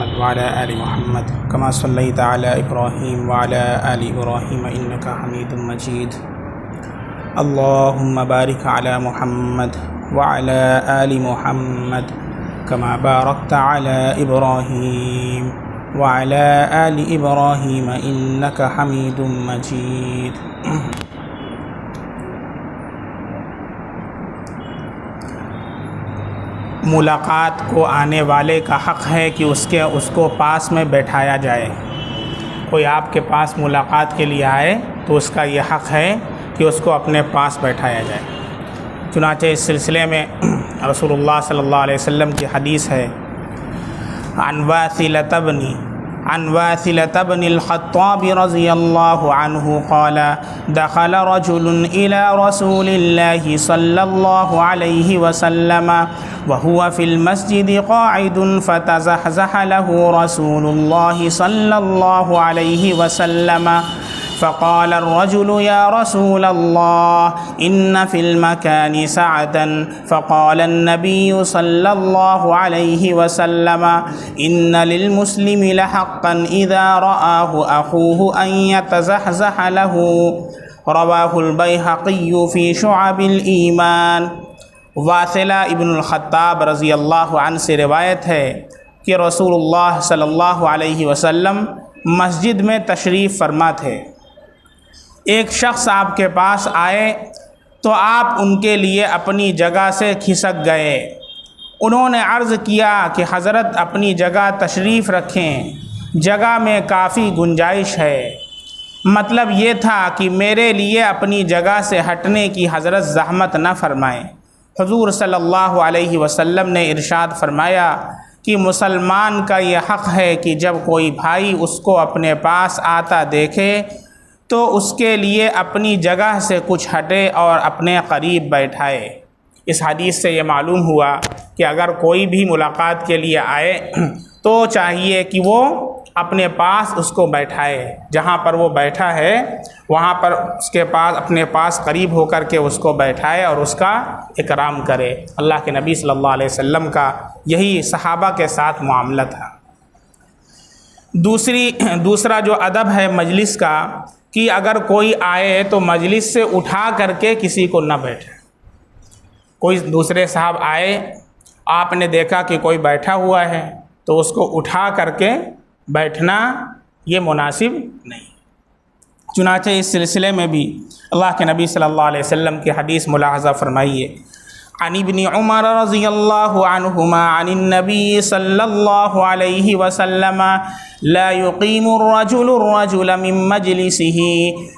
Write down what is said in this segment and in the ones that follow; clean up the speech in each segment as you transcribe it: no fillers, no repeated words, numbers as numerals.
मुहम्मद व अला आलि मुहम्मद कमा सल्लैता अला इब्राहीम व अला आलि इब्राहीम इन्नका हमीदुम मजीद। अल्लाहुम्मा बारिक अला मुहम्मद व अला आलि मुहम्मद कमा बारकता अला इब्राहीम व अला आलि इब्राहीम इन्नका हमीदुम मजीद। मुलाकात को आने वाले का हक़ है कि उसको पास में बैठाया जाए। कोई आपके पास मुलाकात के लिए आए तो उसका ये हक़ है कि उसको अपने पास बैठाया जाए। चुनांचे इस सिलसिले में रसूलुल्लाह सल्लल्लाहु अलैहि वसल्लम की हदीस है, अन वासिलत बिनिल ख़त्ताब रज़ियल्लाहु अन्हु क़ाल दख़ल रजुलुन इला रसूलिल्लाहि सल्लल्लाहु अलैहि वसल्लम व हुवा फ़िल मस्जिदि क़ाइदुन फ़तज़हज़ह लहु रसूलुल्लाहि सल्लल्लाहु अलैहि वसल्लम फ़क़ाल अर्रजुलु या रसूलल्लाह इन्न फ़िल मकानि सअतन फ़क़ाल अन्नबिय्यु सल्लल्लाहु अलैहि वसल्लम इन्न लिल मुस्लिमि लहक़्क़न इज़ा रआहु अख़ूहु अन यतज़हज़ह लहु। रवाहुल बैहक़ी फ़ी शुअबिल ईमान। वासिला इब्नुल ख़त्ताब रज़ियल्लाहु अन्हु से रिवायत है कि रसूलुल्लाह सल्लल्लाहु अलैहि वसल्लम मस्जिद में तशरीफ़ फरमा थे। एक शख्स आपके पास आए तो आप उनके लिए अपनी जगह से खिसक गए। उन्होंने अर्ज़ किया कि हज़रत अपनी जगह तशरीफ़ रखें, जगह में काफ़ी गुंजाइश है। मतलब ये था कि मेरे लिए अपनी जगह से हटने की हज़रत ज़हमत न फ़रमाएँ। हुज़ूर सल्लल्लाहु अलैहि वसल्लम ने इरशाद फरमाया कि मुसलमान का ये हक़ है कि जब कोई भाई उसको अपने पास आता देखे तो उसके लिए अपनी जगह से कुछ हटे और अपने करीब बैठाए। इस हदीस से ये मालूम हुआ कि अगर कोई भी मुलाकात के लिए आए तो चाहिए कि वो अपने पास उसको बैठाए। जहाँ पर वो बैठा है वहाँ पर उसके पास अपने पास करीब होकर के उसको बैठाए और उसका इकराम करे। अल्लाह के नबी सल्लल्लाहु अलैहि वसल्लम का यही सहाबा के साथ मामला था। दूसरा जो अदब है मजलिस का कि अगर कोई आए तो मजलिस से उठा करके किसी को न बैठे। कोई दूसरे साहब आए, आपने देखा कि कोई बैठा हुआ है तो उसको उठा करके बैठना ये मुनासिब नहीं। चुनांचे इस सिलसिले में भी अल्लाह के नबी सल्लल्लाहु अलैहि वसल्लम की हदीस मुलाहज़ा फरमाइए। अन इब्न उमर रज़ियल्लाहु अन्हुमा अनिन नबी सल्लल्लाहु अलैहि वसल्लम ला युक़ीमु अर्रजुल मिन मजलिसिही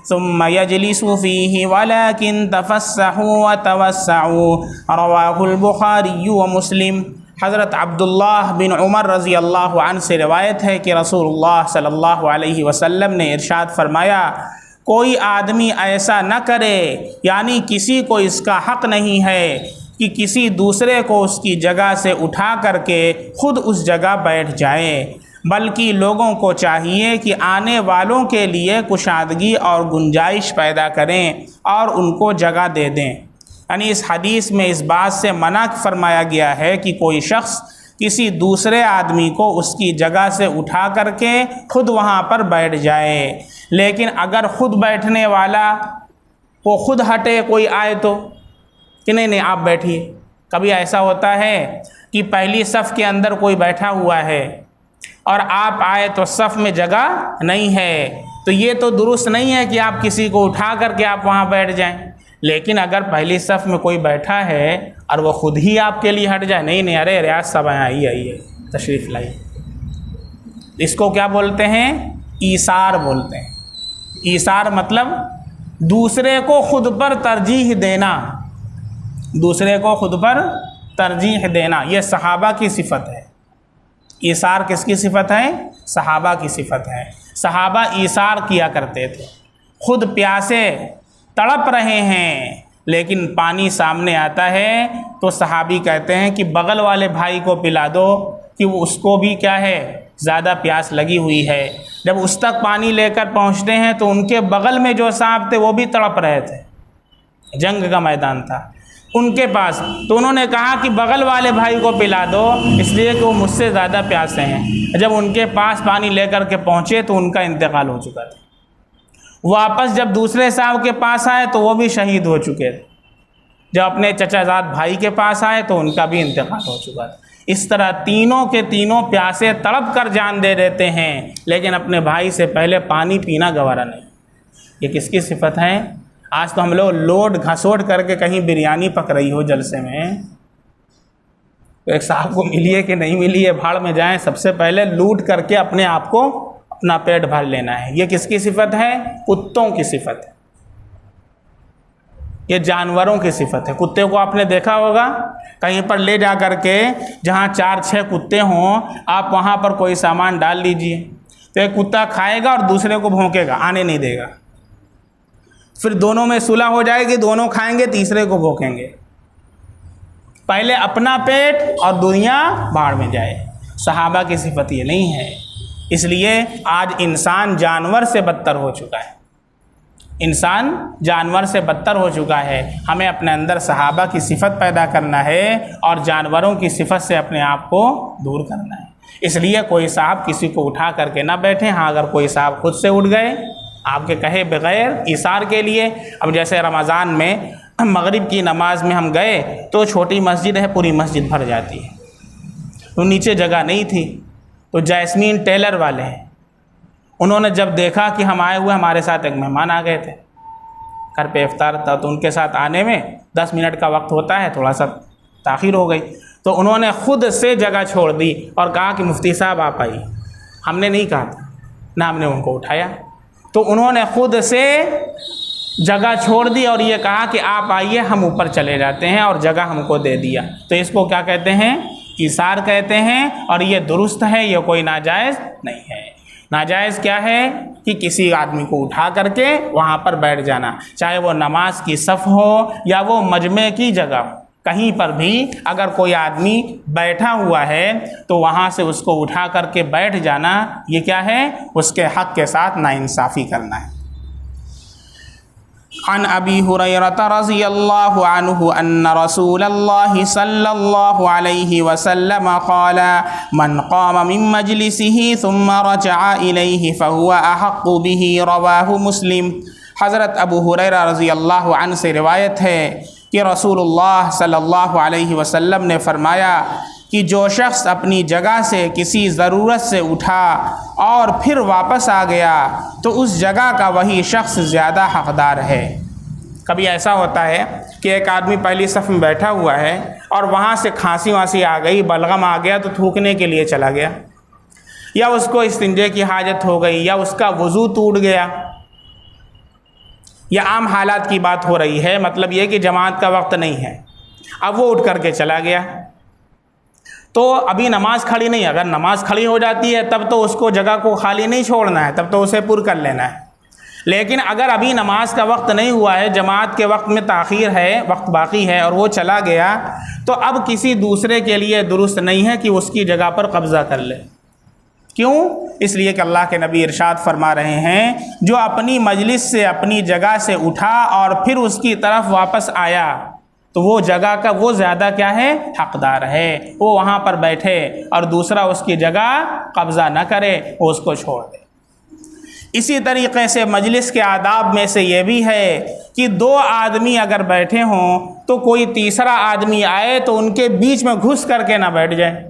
सुम्मा यजलिसु फ़ीही वलाकिन तफ़स्सहू व तवस्सऊ। रवाहुल बुखारी व मुस्लिम। हज़रत अब्दुल्लाह बिन उमर रज़ियल्लाहु अन्हु से रिवायत है कि रसूलुल्लाह सल्लल्लाहु अलैहि वसल्लम ने इरशाद फरमाया, कोई आदमी ऐसा न करे, यानी किसी को इसका हक़ नहीं है कि किसी दूसरे को उसकी जगह से उठा करके ख़ुद उस जगह बैठ जाए, बल्कि लोगों को चाहिए कि आने वालों के लिए कुशादगी और गुंजाइश पैदा करें और उनको जगह दे दें। यानी इस हदीस में इस बात से मना फरमाया गया है कि कोई शख्स किसी दूसरे आदमी को उसकी जगह से उठा करके ख़ुद वहाँ पर बैठ जाए। लेकिन अगर ख़ुद बैठने वाला वो ख़ुद हटे, कोई आए तो कि नहीं आप बैठिए। कभी ऐसा होता है कि पहली सफ़ के अंदर कोई बैठा हुआ है और आप आए तो सफ़ में जगह नहीं है, तो ये तो दुरुस्त नहीं है कि आप किसी को उठा करके आप वहाँ बैठ जाएं। लेकिन अगर पहली सफ़ में कोई बैठा है और वो ख़ुद ही आपके लिए हट जाए, नहीं अरे रियाज साहब आइए तशरीफ़ लाइए, इसको क्या बोलते हैं? ईसार बोलते हैं। ईसार मतलब दूसरे को ख़ुद पर तरजीह देना, दूसरे को ख़ुद पर तरजीह देना, ये सहाबा की सिफ़त है। ईसार किसकी सिफ़त है? सहाबा की सिफ़त है। सहाबा ईसार किया करते थे। ख़ुद प्यासे तड़प रहे हैं लेकिन पानी सामने आता है तो सहाबी कहते हैं कि बगल वाले भाई को पिला दो कि वो उसको भी क्या है, ज़्यादा प्यास लगी हुई है। जब उस तक पानी लेकर पहुंचते हैं तो उनके बगल में जो सांप थे वो भी तड़प रहे थे। जंग का मैदान था। उनके पास, तो उन्होंने कहा कि बगल वाले भाई को पिला दो, इसलिए कि वो मुझसे ज़्यादा प्यासे हैं। जब उनके पास पानी लेकर के पहुँचे तो उनका इंतकाल हो चुका था। वापस जब दूसरे साहब के पास आए तो वो भी शहीद हो चुके थे। जब अपने चचाजाद भाई के पास आए तो उनका भी इंतकाल हो चुका था। इस तरह तीनों के तीनों प्यासे तड़प कर जान दे देते हैं, लेकिन अपने भाई से पहले पानी पीना गवारा नहीं। ये किसकी सिफत है? आज तो हम लोग लोड घसोट करके कहीं बिरयानी पक रही हो जलसे में, तो एक साहब को मिली है कि नहीं मिली है, भाड़ में जाएं, सबसे पहले लूट करके अपने आप को अपना पेट भर लेना है। ये किसकी सिफत है? कुत्तों की सिफत है, ये जानवरों की सिफत है। कुत्ते को आपने देखा होगा, कहीं पर ले जा कर के जहाँ 4-6 कुत्ते हों, आप वहाँ पर कोई सामान डाल लीजिए, तो एक कुत्ता खाएगा और दूसरे को भौंकेगा, आने नहीं देगा। फिर दोनों में सुलह हो जाएगी, दोनों खाएंगे, तीसरे को भौंकेंगे। पहले अपना पेट और दुनिया भाड़ में जाए। सहाबा की सिफत ये नहीं है। इसलिए आज इंसान जानवर से बदतर हो चुका है, इंसान जानवर से बदतर हो चुका है। हमें अपने अंदर सहाबा की सिफत पैदा करना है और जानवरों की सिफत से अपने आप को दूर करना है। इसलिए कोई साहब किसी को उठा करके ना बैठे। हाँ, अगर कोई साहब खुद से उठ गए आपके कहे बगैर इशार के लिए, अब जैसे रमज़ान में मगरिब की नमाज में हम गए तो छोटी मस्जिद है, पूरी मस्जिद भर जाती है, तो नीचे जगह नहीं थी, तो जैस्मीन टेलर वाले हैं, उन्होंने जब देखा कि हम आए हुए, हमारे साथ एक मेहमान आ गए थे, घर पे इफ्तार था, तो उनके साथ आने में 10 मिनट का वक्त होता है, थोड़ा सा ताख़ीर हो गई, तो उन्होंने ख़ुद से जगह छोड़ दी और कहा कि मुफ्ती साहब आप आइए। हमने नहीं कहा था, ना हमने उनको उठाया, तो उन्होंने ख़ुद से जगह छोड़ दी और ये कहा कि आप आइए, हम ऊपर चले जाते हैं, और जगह हमको दे दिया। तो इसको क्या कहते हैं? इशार कहते हैं। और ये दुरुस्त है, ये कोई नाजायज़ नहीं है। नाजायज़ क्या है कि किसी आदमी को उठा करके वहाँ पर बैठ जाना, चाहे वो नमाज की सफ़ हो या वो मजमे की जगह हो, कहीं पर भी अगर कोई आदमी बैठा हुआ है तो वहाँ से उसको उठा करके बैठ जाना, ये क्या है? उसके हक़ के साथ नाइंसाफ़ी करना है। अन अबी हुरैरता रज़ियल्लाहु अन्हु अन्न रसूलल्लाहि सल्लल्लाहु अलैहि वसल्लम क़ाल मन क़ाम मिन मजलिसिही सुम्मा रजअ इलैहि फ़हुवा अहक़्क़ु बिही, रवाहु मुस्लिम। हज़रत अबू हुरैरा रज़ियल्लाहु अन्हु से रिवायत है कि रसूलुल्लाह सल्लल्लाहु अलैहि वसल्लम ने फरमाया कि जो शख्स अपनी जगह से किसी ज़रूरत से उठा और फिर वापस आ गया तो उस जगह का वही शख्स ज़्यादा हक़दार है। कभी ऐसा होता है कि एक आदमी पहली सफ़ में बैठा हुआ है और वहाँ से खांसी वांसी आ गई, बलगम आ गया, तो थूकने के लिए चला गया, या उसको इस्तिंजे की हाजत हो गई, या उसका वज़ू टूट गया, या आम हालात की बात हो रही है, मतलब ये कि जमात का वक्त नहीं है, अब वो उठ करके चला गया, तो अभी नमाज खड़ी नहीं। अगर नमाज खड़ी हो जाती है तब तो उसको जगह को खाली नहीं छोड़ना है, तब तो उसे पुर कर लेना है। लेकिन अगर अभी नमाज का वक्त नहीं हुआ है, जमात के वक्त में ताख़ीर है, वक्त बाकी है, और वो चला गया, तो अब किसी दूसरे के लिए दुरुस्त नहीं है कि उसकी जगह पर कब्ज़ा कर ले। क्यों? इसलिए कि अल्लाह के नबी इरशाद फरमा रहे हैं, जो अपनी मजलिस से, अपनी जगह से उठा और फिर उसकी तरफ वापस आया तो वो जगह का वो ज़्यादा क्या है? हक़दार है। वो वहाँ पर बैठे और दूसरा उसकी जगह कब्ज़ा न करे, वो उसको छोड़ दे। इसी तरीक़े से मजलिस के आदाब में से ये भी है कि 2 आदमी अगर बैठे हों तो कोई तीसरा आदमी आए तो उनके बीच में घुस करके ना बैठ जाए।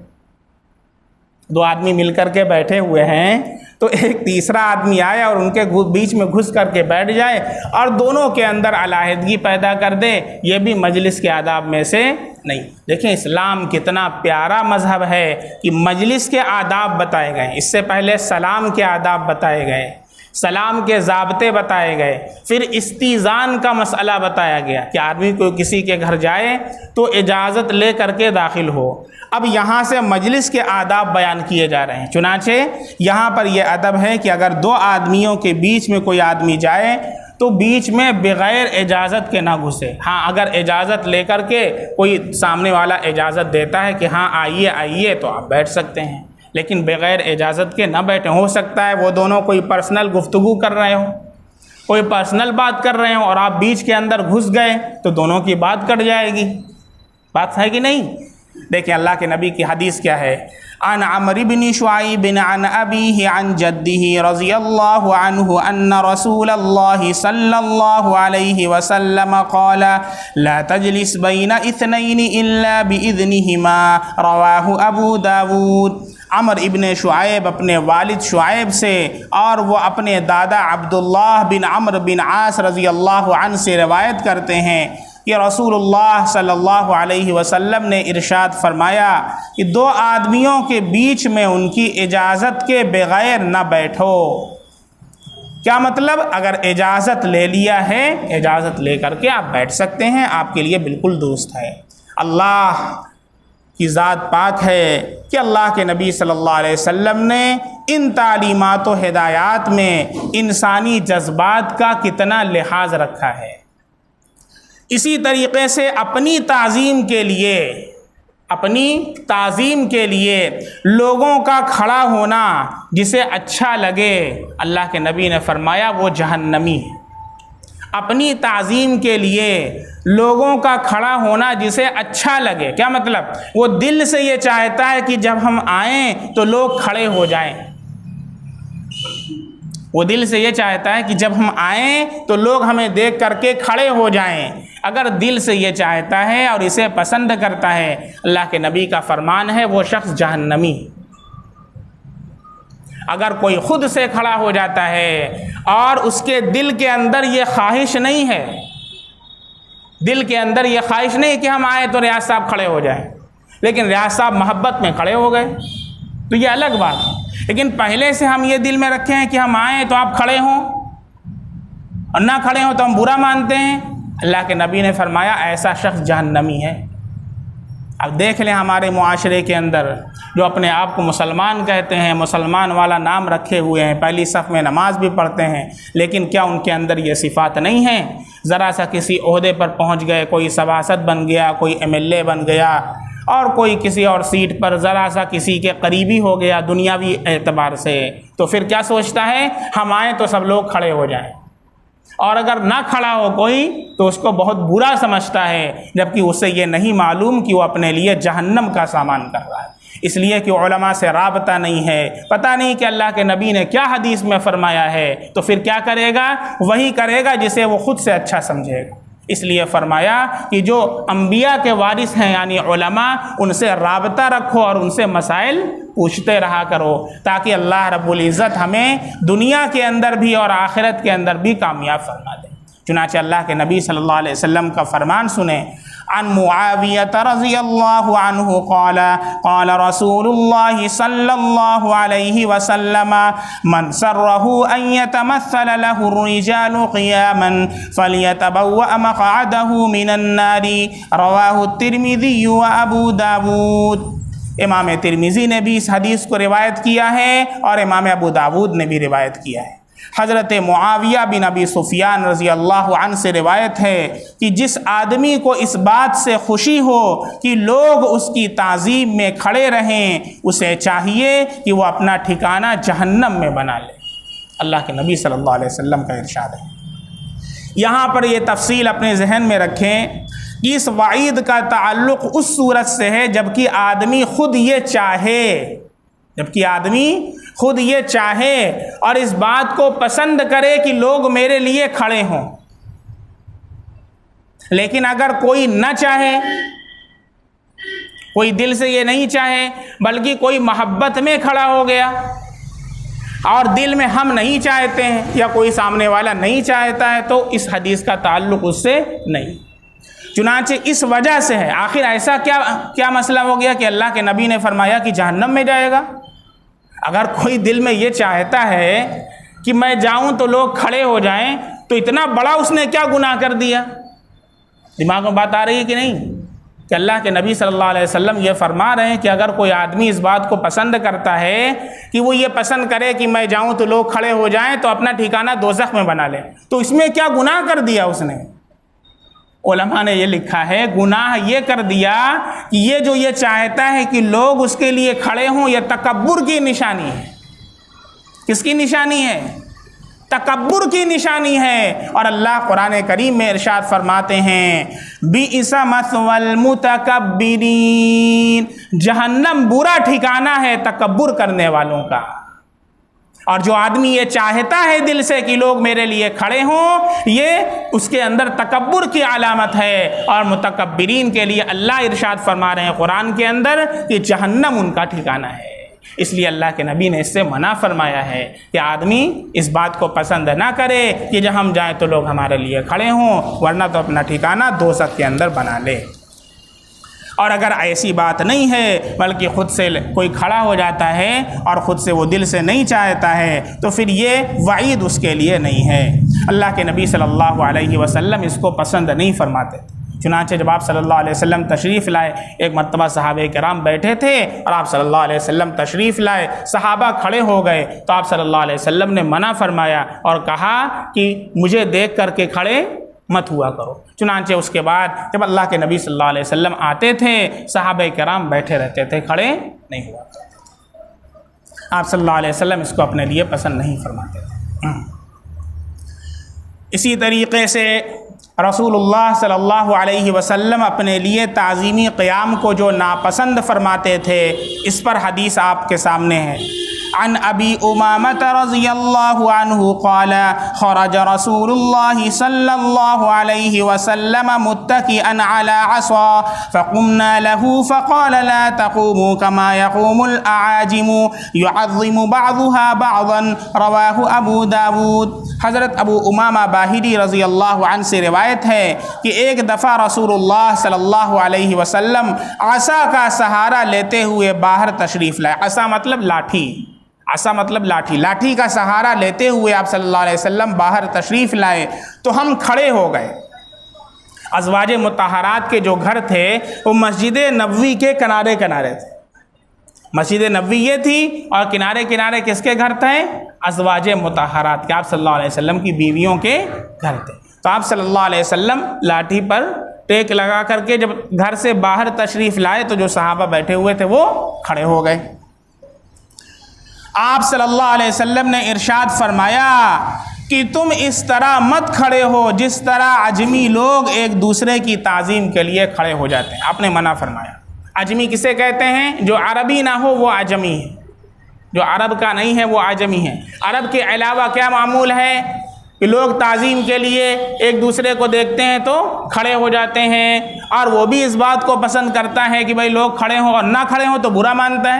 2 आदमी मिल कर के बैठे हुए हैं तो एक तीसरा आदमी आए और उनके बीच में घुस करके बैठ जाए और दोनों के अंदर अलहदगी पैदा कर दे, ये भी मजलिस के आदाब में से नहीं। देखें इस्लाम कितना प्यारा मज़हब है कि मजलिस के आदाब बताए गए। इससे पहले सलाम के आदाब बताए गए, सलाम के ज़ाब्ते बताए गए, फिर इस्तीज़ान का मसला बताया गया कि आदमी को किसी के घर जाए तो इजाज़त ले करके दाखिल हो। अब यहाँ से मजलिस के आदाब बयान किए जा रहे हैं। चुनांचे यहाँ पर यह अदब है कि अगर 2 आदमियों के बीच में कोई आदमी जाए तो बीच में बग़ैर इजाज़त के ना घुसे। हाँ, अगर इजाज़त लेकर के कोई सामने वाला इजाज़त देता है कि हाँ आइए आइए तो आप बैठ सकते हैं, लेकिन बग़ैर इजाज़त के ना बैठे। हो सकता है वो दोनों कोई पर्सनल गुफ्तगू कर रहे हो, कोई पर्सनल बात कर रहे हो और आप बीच के अंदर घुस गए तो दोनों की बात कट जाएगी। बात है कि नहीं? देखिए अल्लाह के नबी की हदीस क्या है। अन अमर इब्न शुआइब अन अबीही अन जद्दिही रज़ियल्लाहु अन्हु अन्न रसूलल्लाहि सल्लल्लाहु अलैहि वसल्लम क़ाल ला तजलिस बैन इत्नैन इल्ला बिइज़्निहिमा रवाहु अबू दाऊद। अमर इब्न शुआइब अपने वालिद शुआइब से और वो अपने दादा अब्दुल्लाह बिन अमर बिन आस रज़ियल्लाहु अन्हु से रिवायत करते हैं कि रसूलुल्लाह सल्लल्लाहु अलैहि वसल्लम ने इरशाद फरमाया कि दो आदमियों के बीच में उनकी इजाज़त के बग़ैर न बैठो। क्या मतलब? अगर इजाज़त ले लिया है, इजाज़त ले करके आप बैठ सकते हैं, आपके लिए बिल्कुल दुरुस्त है। अल्लाह की ज़ात पाक है कि अल्लाह के नबी सल्लल्लाहु अलैहि वसल्लम ने इन तालीमात व हिदायत में इंसानी जज्बात का कितना लिहाज रखा है। इसी तरीक़े से अपनी ताज़ीम के लिए लोगों का खड़ा होना जिसे अच्छा लगे, अल्लाह के नबी ने फरमाया वो जहन्नमी है। अपनी ताज़ीम के लिए लोगों का खड़ा होना जिसे अच्छा लगे, क्या मतलब? वो दिल से ये चाहता है कि जब हम आएँ तो लोग खड़े हो जाएं। वो दिल से ये चाहता है कि जब हम आएँ तो लोग हमें देख करके खड़े हो जाएं। अगर दिल से ये चाहता है और इसे पसंद करता है, अल्लाह के नबी का फरमान है वो शख्स जहन्नमी। अगर कोई खुद से खड़ा हो जाता है और उसके दिल के अंदर ये ख्वाहिश नहीं है, दिल के अंदर ये ख्वाहिश नहीं कि हम आए तो रियाज साहब खड़े हो जाएं, लेकिन रियाज साहब मोहब्बत में खड़े हो गए तो ये अलग बात है। लेकिन पहले से हम ये दिल में रखे हैं कि हम आए तो आप खड़े हों और ना खड़े हों तो हम बुरा मानते हैं, अल्लाह के नबी ने फरमाया ऐसा शख्स जहन्नमी है। अब देख लें हमारे मुआशरे के अंदर जो अपने आप को मुसलमान कहते हैं, मुसलमान वाला नाम रखे हुए हैं, पहली सफ़ में नमाज भी पढ़ते हैं, लेकिन क्या उनके अंदर ये सिफ़ात नहीं है? ज़रा सा किसी ओहदे पर पहुंच गए, कोई सभासद बन गया, कोई MLA बन गया और कोई किसी और सीट पर ज़रा सा किसी के करीबी हो गया दुनियावी एतबार से, तो फिर क्या सोचता है? हम आए तो सब लोग खड़े हो जाएं। और अगर ना खड़ा हो कोई तो उसको बहुत बुरा समझता है, जबकि उसे ये नहीं मालूम कि वो अपने लिए जहन्नम का सामान कर रहा है। इसलिए कि उलमा से राबता नहीं है, पता नहीं कि अल्लाह के नबी ने क्या हदीस में फ़रमाया है, तो फिर क्या करेगा? वही करेगा जिसे वो ख़ुद से अच्छा समझेगा। इसलिए फ़रमाया कि जो अम्बिया के वारिस हैं यानी उलमा, उनसे राबता रखो और उनसे मसाइल पूछते रहा करो, ताकि अल्लाह रब्बुल इज़्ज़त हमें दुनिया के अंदर भी और आखिरत के अंदर भी कामयाब फरमा दे। चुनांचे अल्लाह के नबी सल्लल्लाहु अलैहि वसल्लम का फरमान सुने। अन मुआविया रज़ियल्लाहु अन्हु क़ाल क़ाल रसूलुल्लाहि सल्लल्लाहु अलैहि वसल्लम मन सर्रहु अन यतमस्सल लहु रिजालु क़ियामन फलियतबव्वअ मक़अदहु मिनन नारी रवाहु तिर्मिज़ी व अबू दाऊद। इमाम तिर्मिज़ी ने भी इस हदीस को रिवायत किया है और इमाम अबू दाऊद ने भी रिवायत किया है। हज़रत मुआविया बिन अबी सुफियान रज़ी अल्लाह अन्हु से रिवायत है कि जिस आदमी को इस बात से खुशी हो कि लोग उसकी ताज़ीम में खड़े रहें, उसे चाहिए कि वो अपना ठिकाना जहन्नम में बना ले। अल्लाह के नबी सल्लल्लाहु अलैहि वसल्लम का इरशाद है। यहाँ पर ये तफसील अपने जहन में रखें कि इस वाईद का ताल्लुक़ उस सूरत से है जबकि आदमी खुद ये चाहे, जबकि आदमी खुद ये चाहे और इस बात को पसंद करे कि लोग मेरे लिए खड़े हों। लेकिन अगर कोई न चाहे, कोई दिल से ये नहीं चाहे, बल्कि कोई मोहब्बत में खड़ा हो गया और दिल में हम नहीं चाहते हैं या कोई सामने वाला नहीं चाहता है, तो इस हदीस का ताल्लुक़ उससे नहीं। चुनांचे इस वजह से है। आखिर ऐसा क्या मसला हो गया कि अल्लाह के नबी ने फरमाया कि जहन्नम में जाएगा? अगर कोई दिल में ये चाहता है कि मैं जाऊं तो लोग खड़े हो जाएं, तो इतना बड़ा उसने क्या गुनाह कर दिया? दिमाग में बात आ रही है कि नहीं? कि अल्लाह के नबी सल्लल्लाहु अलैहि वसल्लम ये फरमा रहे हैं कि अगर कोई आदमी इस बात को पसंद करता है कि वो ये पसंद करे कि मैं जाऊं तो लोग खड़े हो जाएं, तो अपना ठिकाना दोज़ख में बना ले, तो इसमें क्या गुनाह कर दिया उसने? उलमा ने ये लिखा है, गुनाह ये कर दिया कि ये जो ये चाहता है कि लोग उसके लिए खड़े हों, यह तकब्बुर की निशानी है। किसकी निशानी है? तकब्बुर की निशानी है। और अल्लाह कुरान करीम में इरशाद फरमाते हैं, बिइसा मस्वल मुतकब्बिरीन, जहन्नम बुरा ठिकाना है तकब्बुर करने वालों का। और जो आदमी ये चाहता है दिल से कि लोग मेरे लिए खड़े हों, ये उसके अंदर तकब्बुर की अलामत है। और मुतकब्बिरीन के लिए अल्लाह इरशाद फरमा रहे हैं कुरान के अंदर कि जहन्नम उनका ठिकाना है। इसलिए अल्लाह के नबी ने इससे मना फरमाया है कि आदमी इस बात को पसंद ना करे कि जब हम जाएं तो लोग हमारे लिए खड़े हों, वरना तो अपना ठिकाना दोज़ख के अंदर बना ले। और अगर ऐसी बात नहीं है, बल्कि ख़ुद से कोई खड़ा हो जाता है और ख़ुद से वो दिल से नहीं चाहता है, तो फिर ये वईद उसके लिए नहीं है। अल्लाह के नबी सल्लल्लाहु अलैहि वसल्लम इसको पसंद नहीं फरमाते। चुनांचे जब आप सल्लल्लाहु अलैहि वसल्लम तशरीफ़ लाए, एक मरतबा सहाबे किराम बैठे थे और आप सल्लल्लाहु अलैहि वसल्लम तशरीफ़ लाए, सहाबा खड़े हो गए, तो आप सल्लल्लाहु अलैहि वसल्लम ने मना फरमाया और कहा कि मुझे देख करके खड़े मत हुआ करो। चुनांचे उसके बाद जब अल्लाह के नबी सल्लल्लाहु अलैहि वसल्लम आते थे, सहाबे किराम बैठे रहते थे, खड़े नहीं हुआ करते। आप सल्लल्लाहु अलैहि वसल्लम इसको अपने लिए पसंद नहीं फरमाते थे। इसी तरीक़े से रसूलुल्लाह सल्लल्लाहु अलैहि वसल्लम अपने लिए ताज़ीमी क़याम को जो नापसंद फरमाते थे, इस पर हदीस आपके सामने है। अन अबी उमामत रज़ियल्लाहु अन्हु क़ाल ख़रज रसूलुल्लाह सल्लल्लाहु अलैहि वसल्लम मुत्तकिअन अला असा फ़क़ुमना लहू फ़क़ाल ला तक़ूमू कमा यक़ूमुल अआजिमु युअज़्ज़िमु बअज़ुहा बअज़न, रवाहु अबू दाऊद। हज़रत अबू उमामा बाहिली रज़ियल्लाहु अन्हु से रिवायत है कि एक दफ़ा रसूलुल्लाह सल्लल्लाहु अलैहि वसल्लम आसा का सहारा लेते हुए बाहर तशरीफ़ लाए। आसा मतलब लाठी, आसा मतलब लाठी, लाठी का सहारा लेते हुए आप सल्लल्लाहु अलैहि वसल्लम बाहर तशरीफ़ लाए, तो हम खड़े हो गए। अज़वाज मुतहरात के जो घर थे वो मस्जिद नबवी के किनारे किनारे थे। मस्जिद नबवी ये थी और किनारे किनारे किसके घर थे? अज़वाज मुतहरात के, आप सल्लल्लाहु अलैहि वसल्लम की बीवियों के घर थे। तो आप सल्लल्लाहु अलैहि वसल्लम लाठी पर टेक लगा करके जब घर से बाहर तशरीफ़ लाए, तो जो सहाबा बैठे हुए थे वो खड़े हो गए। आप सल्लल्लाहु अलैहि वसल्लम ने इरशाद फरमाया कि तुम इस तरह मत खड़े हो जिस तरह अजमी लोग एक दूसरे की ताज़ीम के लिए खड़े हो जाते हैं। आपने मना फरमाया। अजमी किसे कहते हैं? जो अरबी ना हो वो अजमी है, जो अरब का नहीं है वो अजमी है। अरब के अलावा क्या मामूल है कि लोग ताज़ीम के लिए एक दूसरे को देखते हैं तो खड़े हो जाते हैं, और वो भी इस बात को पसंद करता है कि भाई लोग खड़े हों, और ना खड़े हों तो बुरा मानता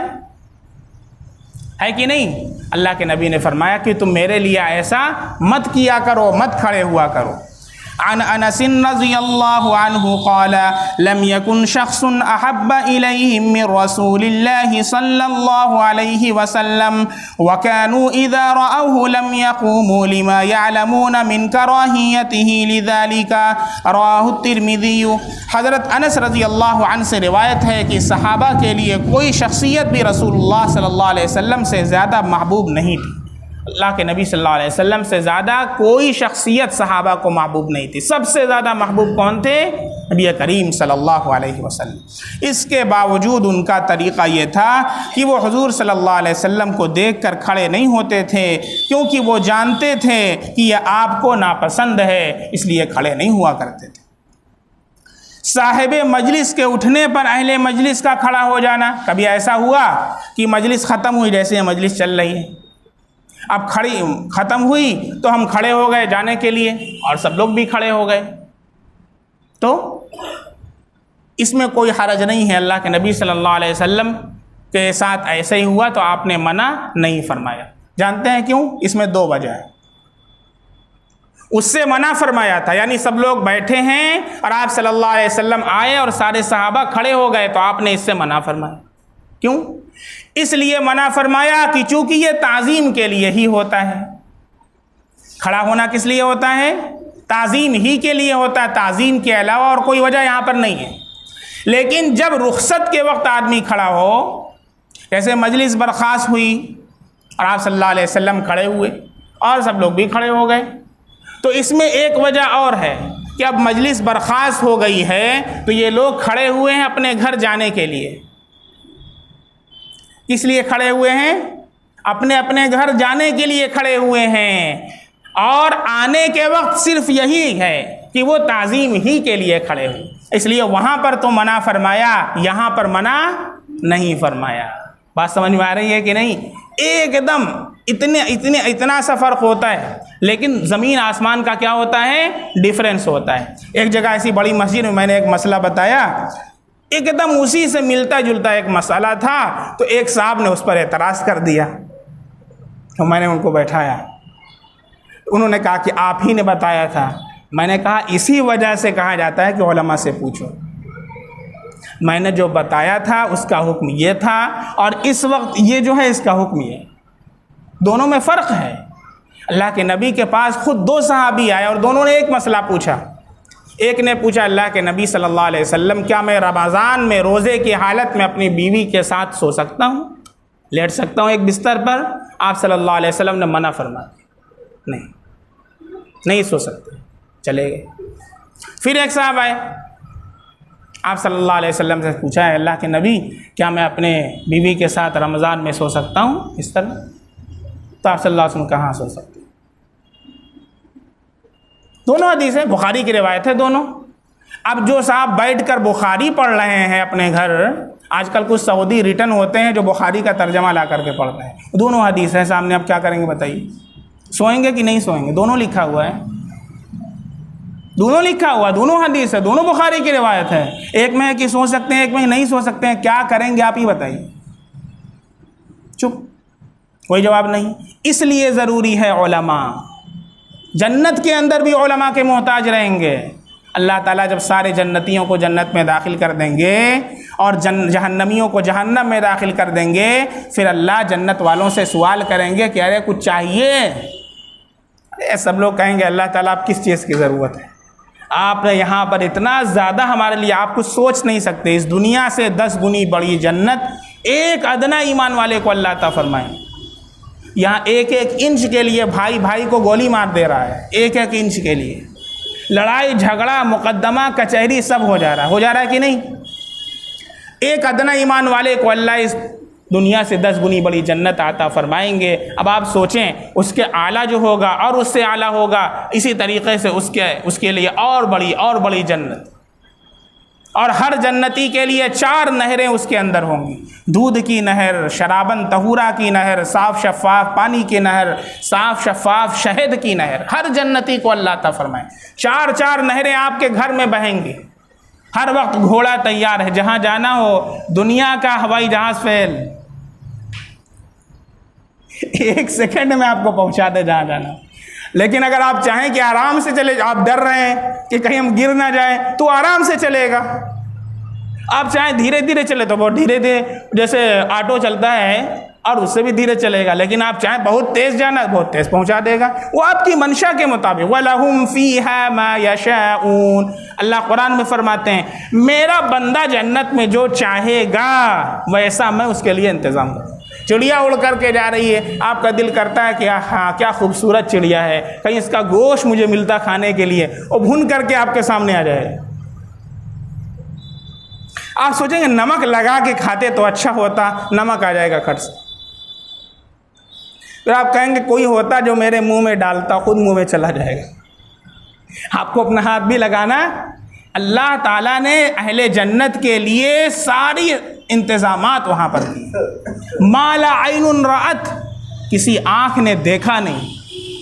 है कि नहीं? अल्लाह के नबी ने फरमाया कि तुम मेरे लिए ऐसा मत किया करो, मत खड़े हुआ करो। अन अनस रज़ियल्लाहु अन्हु क़ाल लम यकुन शख़्सुन अहब्ब इलैहि मिन रसूलिल्लाहि सल्लल्लाहु अलैहि वसल्लम व कानू इज़ा रअवहु लम यक़ूमू लिमा यअलमून मिन कराहियतिही लिज़ालिका, रवाहु तिर्मिज़ी। हज़रत अनस रज़ियल्लाहु अन्हु से रिवायत है कि सहाबा के लिए कोई शख्सियत भी रसूलुल्लाह सल्लल्लाहु अलैहि वसल्लम से ज़्यादा महबूब नहीं थी। अल्लाह के नबी सल्लल्लाहु अलैहि वसल्लम से ज़्यादा कोई शख्सियत सहाबा को महबूब नहीं थी। सबसे ज़्यादा महबूब कौन थे? नबी करीम सल्लल्लाहु अलैहि वसल्लम। इसके बावजूद उनका तरीक़ा ये था कि वो हुज़ूर सल्लल्लाहु अलैहि वसल्लम को देखकर खड़े नहीं होते थे, क्योंकि वो जानते थे कि यह आपको नापसंद है, इसलिए खड़े नहीं हुआ करते थे। साहिब मजलिस के उठने पर अहले मजलिस का खड़ा हो जाना। कभी ऐसा हुआ कि मजलिस ख़त्म हुई, जैसे मजलिस चल रही है, अब ख़त्म हुई तो हम खड़े हो गए जाने के लिए, और सब लोग भी खड़े हो गए, तो इसमें कोई हरज नहीं है। अल्लाह के नबी सल्लल्लाहु अलैहि वसल्लम के साथ ऐसे ही हुआ तो आपने मना नहीं फरमाया। जानते हैं क्यों? इसमें दो वजह है। उससे मना फरमाया था, यानी सब लोग बैठे हैं और आप सल्लल्लाहु अलैहि वसल्लम आए और सारे सहाबा खड़े हो गए, तो आपने इससे मना फरमाया। क्यों? इसलिए मना फरमाया कि चूंकि ये ताज़ीम के लिए ही होता है। खड़ा होना किस लिए होता है? ताज़ीम ही के लिए होता है, ताज़ीम के अलावा और कोई वजह यहाँ पर नहीं है। लेकिन जब रुखसत के वक्त आदमी खड़ा हो, जैसे मजलिस बर्खास्त हुई और आप सल्लल्लाहु अलैहि वसल्लम खड़े हुए और सब लोग भी खड़े हो गए, तो इसमें एक वजह और है कि अब मजलिस बर्खास्त हो गई है तो ये लोग खड़े हुए हैं अपने घर जाने के लिए। किस लिए खड़े हुए हैं? अपने अपने घर जाने के लिए खड़े हुए हैं। और आने के वक्त सिर्फ यही है कि वो ताज़ीम ही के लिए खड़े हो, इसलिए वहाँ पर तो मना फरमाया, यहाँ पर मना नहीं फरमाया। बात समझ में आ रही है कि नहीं? एकदम इतना सा फ़र्क होता है, लेकिन ज़मीन आसमान का क्या होता है, डिफरेंस होता है। एक जगह ऐसी बड़ी मस्जिद में मैंने एक मसला बताया, एकदम उसी से मिलता जुलता एक मसला था, तो एक साहब ने उस पर एतराज़ कर दिया। तो मैंने उनको बैठाया, उन्होंने कहा कि आप ही ने बताया था। मैंने कहा इसी वजह से कहा जाता है कि उलमा से पूछो। मैंने जो बताया था उसका हुक्म ये था, और इस वक्त ये जो है इसका हुक्म ये, दोनों में फ़र्क है। अल्लाह के नबी के पास खुद 2 सहाबी आए और दोनों ने एक मसला पूछा। एक ने पूछा, अल्लाह के नबी सल्लल्लाहु अलैहि वसल्लम, क्या मैं रमज़ान में रोज़े की हालत में अपनी बीवी के साथ सो सकता हूँ, लेट सकता हूँ एक बिस्तर पर? आप सल्लल्लाहु अलैहि वसल्लम ने मना फरमा दिया, नहीं सो सकते, चले गए। फिर एक साहब आए, आप सल्लल्लाहु अलैहि वसल्लम से पूछा है, अल्लाह के नबी क्या मैं अपने बीवी के साथ रमज़ान में सो सकता हूँ बिस्तर में? तो आप सल्लल्लाहु अलैहि वसल्लम कहाँ सो सकते? दोनों हदीस है, बुखारी की रिवायत है दोनों। अब जो साहब बैठकर बुखारी पढ़ रहे हैं अपने घर, आजकल कुछ सऊदी रिटर्न होते हैं जो बुखारी का तर्जमा ला करके पढ़ रहे हैं, दोनों हदीस है सामने, अब क्या करेंगे बताइए? सोएंगे कि नहीं सोएंगे? दोनों लिखा हुआ है, दोनों लिखा हुआ, दोनों हदीस है, दोनों बुखारी की रिवायत है। एक में है कि सो सकते हैं, एक में नहीं सो सकते हैं, क्या करेंगे आप ही बताइए? चुप, कोई जवाब नहीं। इसलिए ज़रूरी है उलमा, जन्नत के अंदर भी उलमा के मोहताज रहेंगे। अल्लाह ताला जब सारे जन्नतियों को जन्नत में दाखिल कर देंगे और जहन्नमियों को जहन्नम में दाखिल कर देंगे, फिर अल्लाह जन्नत वालों से सवाल करेंगे कि अरे कुछ चाहिए? अरे सब लोग कहेंगे, अल्लाह ताला आप किस चीज़ की ज़रूरत है? आपने यहाँ पर इतना ज़्यादा हमारे लिए, आप कुछ सोच नहीं सकते, इस दुनिया से 10 गुनी बड़ी जन्नत एक अदना ईमान वाले को अल्लाह ताला फरमाए। यहाँ 1-1 इंच के लिए भाई भाई को गोली मार दे रहा है, 1-1 इंच के लिए लड़ाई झगड़ा मुकदमा कचहरी सब हो जा रहा है कि नहीं? एक अदना ईमान वाले को अल्लाह इस दुनिया से 10 गुनी बड़ी जन्नत आता फरमाएंगे। अब आप सोचें, उसके आला जो होगा और उससे आला होगा, इसी तरीक़े से उसके लिए और बड़ी जन्नत, और हर जन्नती के लिए 4 नहरें उसके अंदर होंगी, दूध की नहर, शराबन तहूरा की नहर, साफ़ शफ़ाफ़ पानी की नहर, साफ़ शफ़ाफ़ शहद की नहर। हर जन्नती को अल्लाह ताला फरमाए 4-4 नहरें आपके घर में बहेंगी। हर वक्त घोड़ा तैयार है, जहाँ जाना हो, दुनिया का हवाई जहाज़ फेल, 1 सेकंड में आपको पहुँचा दे जहाँ जाना। लेकिन अगर आप चाहें कि आराम से चले, आप डर रहे हैं कि कहीं हम गिर ना जाए, तो आराम से चलेगा। आप चाहें धीरे धीरे चले तो बहुत धीरे धीरे, जैसे ऑटो चलता है और उससे भी धीरे चलेगा। लेकिन आप चाहें बहुत तेज़ जाना, बहुत तेज़ पहुंचा देगा, वो आपकी मंशा के मुताबिक। वलहुम फ़ीहा मा यशाऊन, अल्लाह कुरान में फरमाते हैं, मेरा बंदा जन्नत में जो चाहेगा वैसा मैं उसके लिए इंतज़ाम करूँ। चिड़िया उड़ करके जा रही है, आपका दिल करता है कि हाँ क्या खूबसूरत चिड़िया है, कहीं इसका गोश्त मुझे मिलता खाने के लिए, और भून करके आपके सामने आ जाए। आप सोचेंगे नमक लगा के खाते तो अच्छा होता, नमक आ जाएगा खट से। फिर आप कहेंगे कोई होता जो मेरे मुंह में डालता, खुद मुंह में चला जाएगा। आपको अपना हाथ भी लगाना। अल्लाह ताला ने अहले जन्नत के लिए सारी इंतज़ामात वहाँ पर की। माला आइनुन राअत, किसी आँख ने देखा नहीं,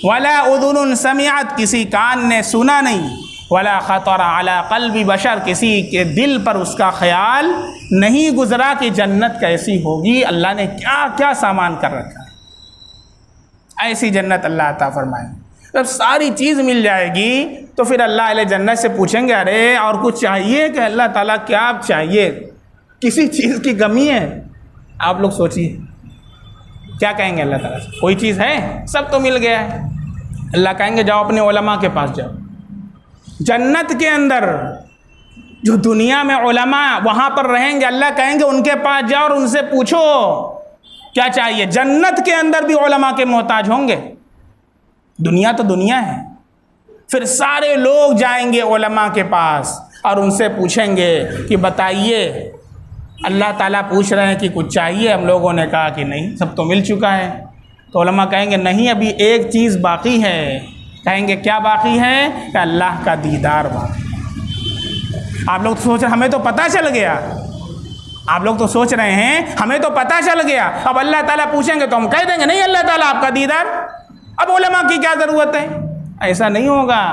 वला उदुनुन समिअत, किसी कान ने सुना नहीं, वला खतर अला क़ल्बि बशर, किसी के दिल पर उसका ख्याल नहीं गुजरा कि जन्नत कैसी होगी, अल्लाह ने क्या क्या सामान कर रखा है। ऐसी जन्नत अल्लाह अता फरमाए। जब सारी चीज़ मिल जाएगी तो फिर अल्लाह अहले जन्नत से पूछेंगे, अरे और कुछ चाहिए? कि अल्लाह ताला क्या चाहिए, किसी चीज़ की कमी है? आप लोग सोचिए क्या कहेंगे अल्लाह ताला से? कोई चीज़ है? सब तो मिल गया है। अल्लाह कहेंगे जाओ अपने उलमा के पास जाओ। जन्नत के अंदर जो दुनिया में उलमा वहाँ पर रहेंगे, अल्लाह कहेंगे उनके पास जाओ और उनसे पूछो क्या चाहिए। जन्नत के अंदर भी उलमा के मोहताज होंगे। दुनिया तो दुनिया है। फिर सारे लोग जाएंगे उलमा के पास और उनसे पूछेंगे कि बताइए, अल्लाह ताला पूछ रहे हैं कि कुछ चाहिए? हम लोगों ने कहा कि नहीं, सब तो मिल चुका है। तो उलमा कहेंगे नहीं, अभी एक चीज़ बाकी है, कहेंगे क्या बाकी है? कि अल्लाह का दीदार बाकी। आप लोग तो सोच रहे हमें तो पता चल गया, आप लोग तो सोच रहे हैं हमें तो पता चल गया, अब अल्लाह ताला पूछेंगे तो हम कह देंगे नहीं अल्लाह ताला आपका दीदार, अब उलमा की क्या ज़रूरत है? ऐसा नहीं होगा,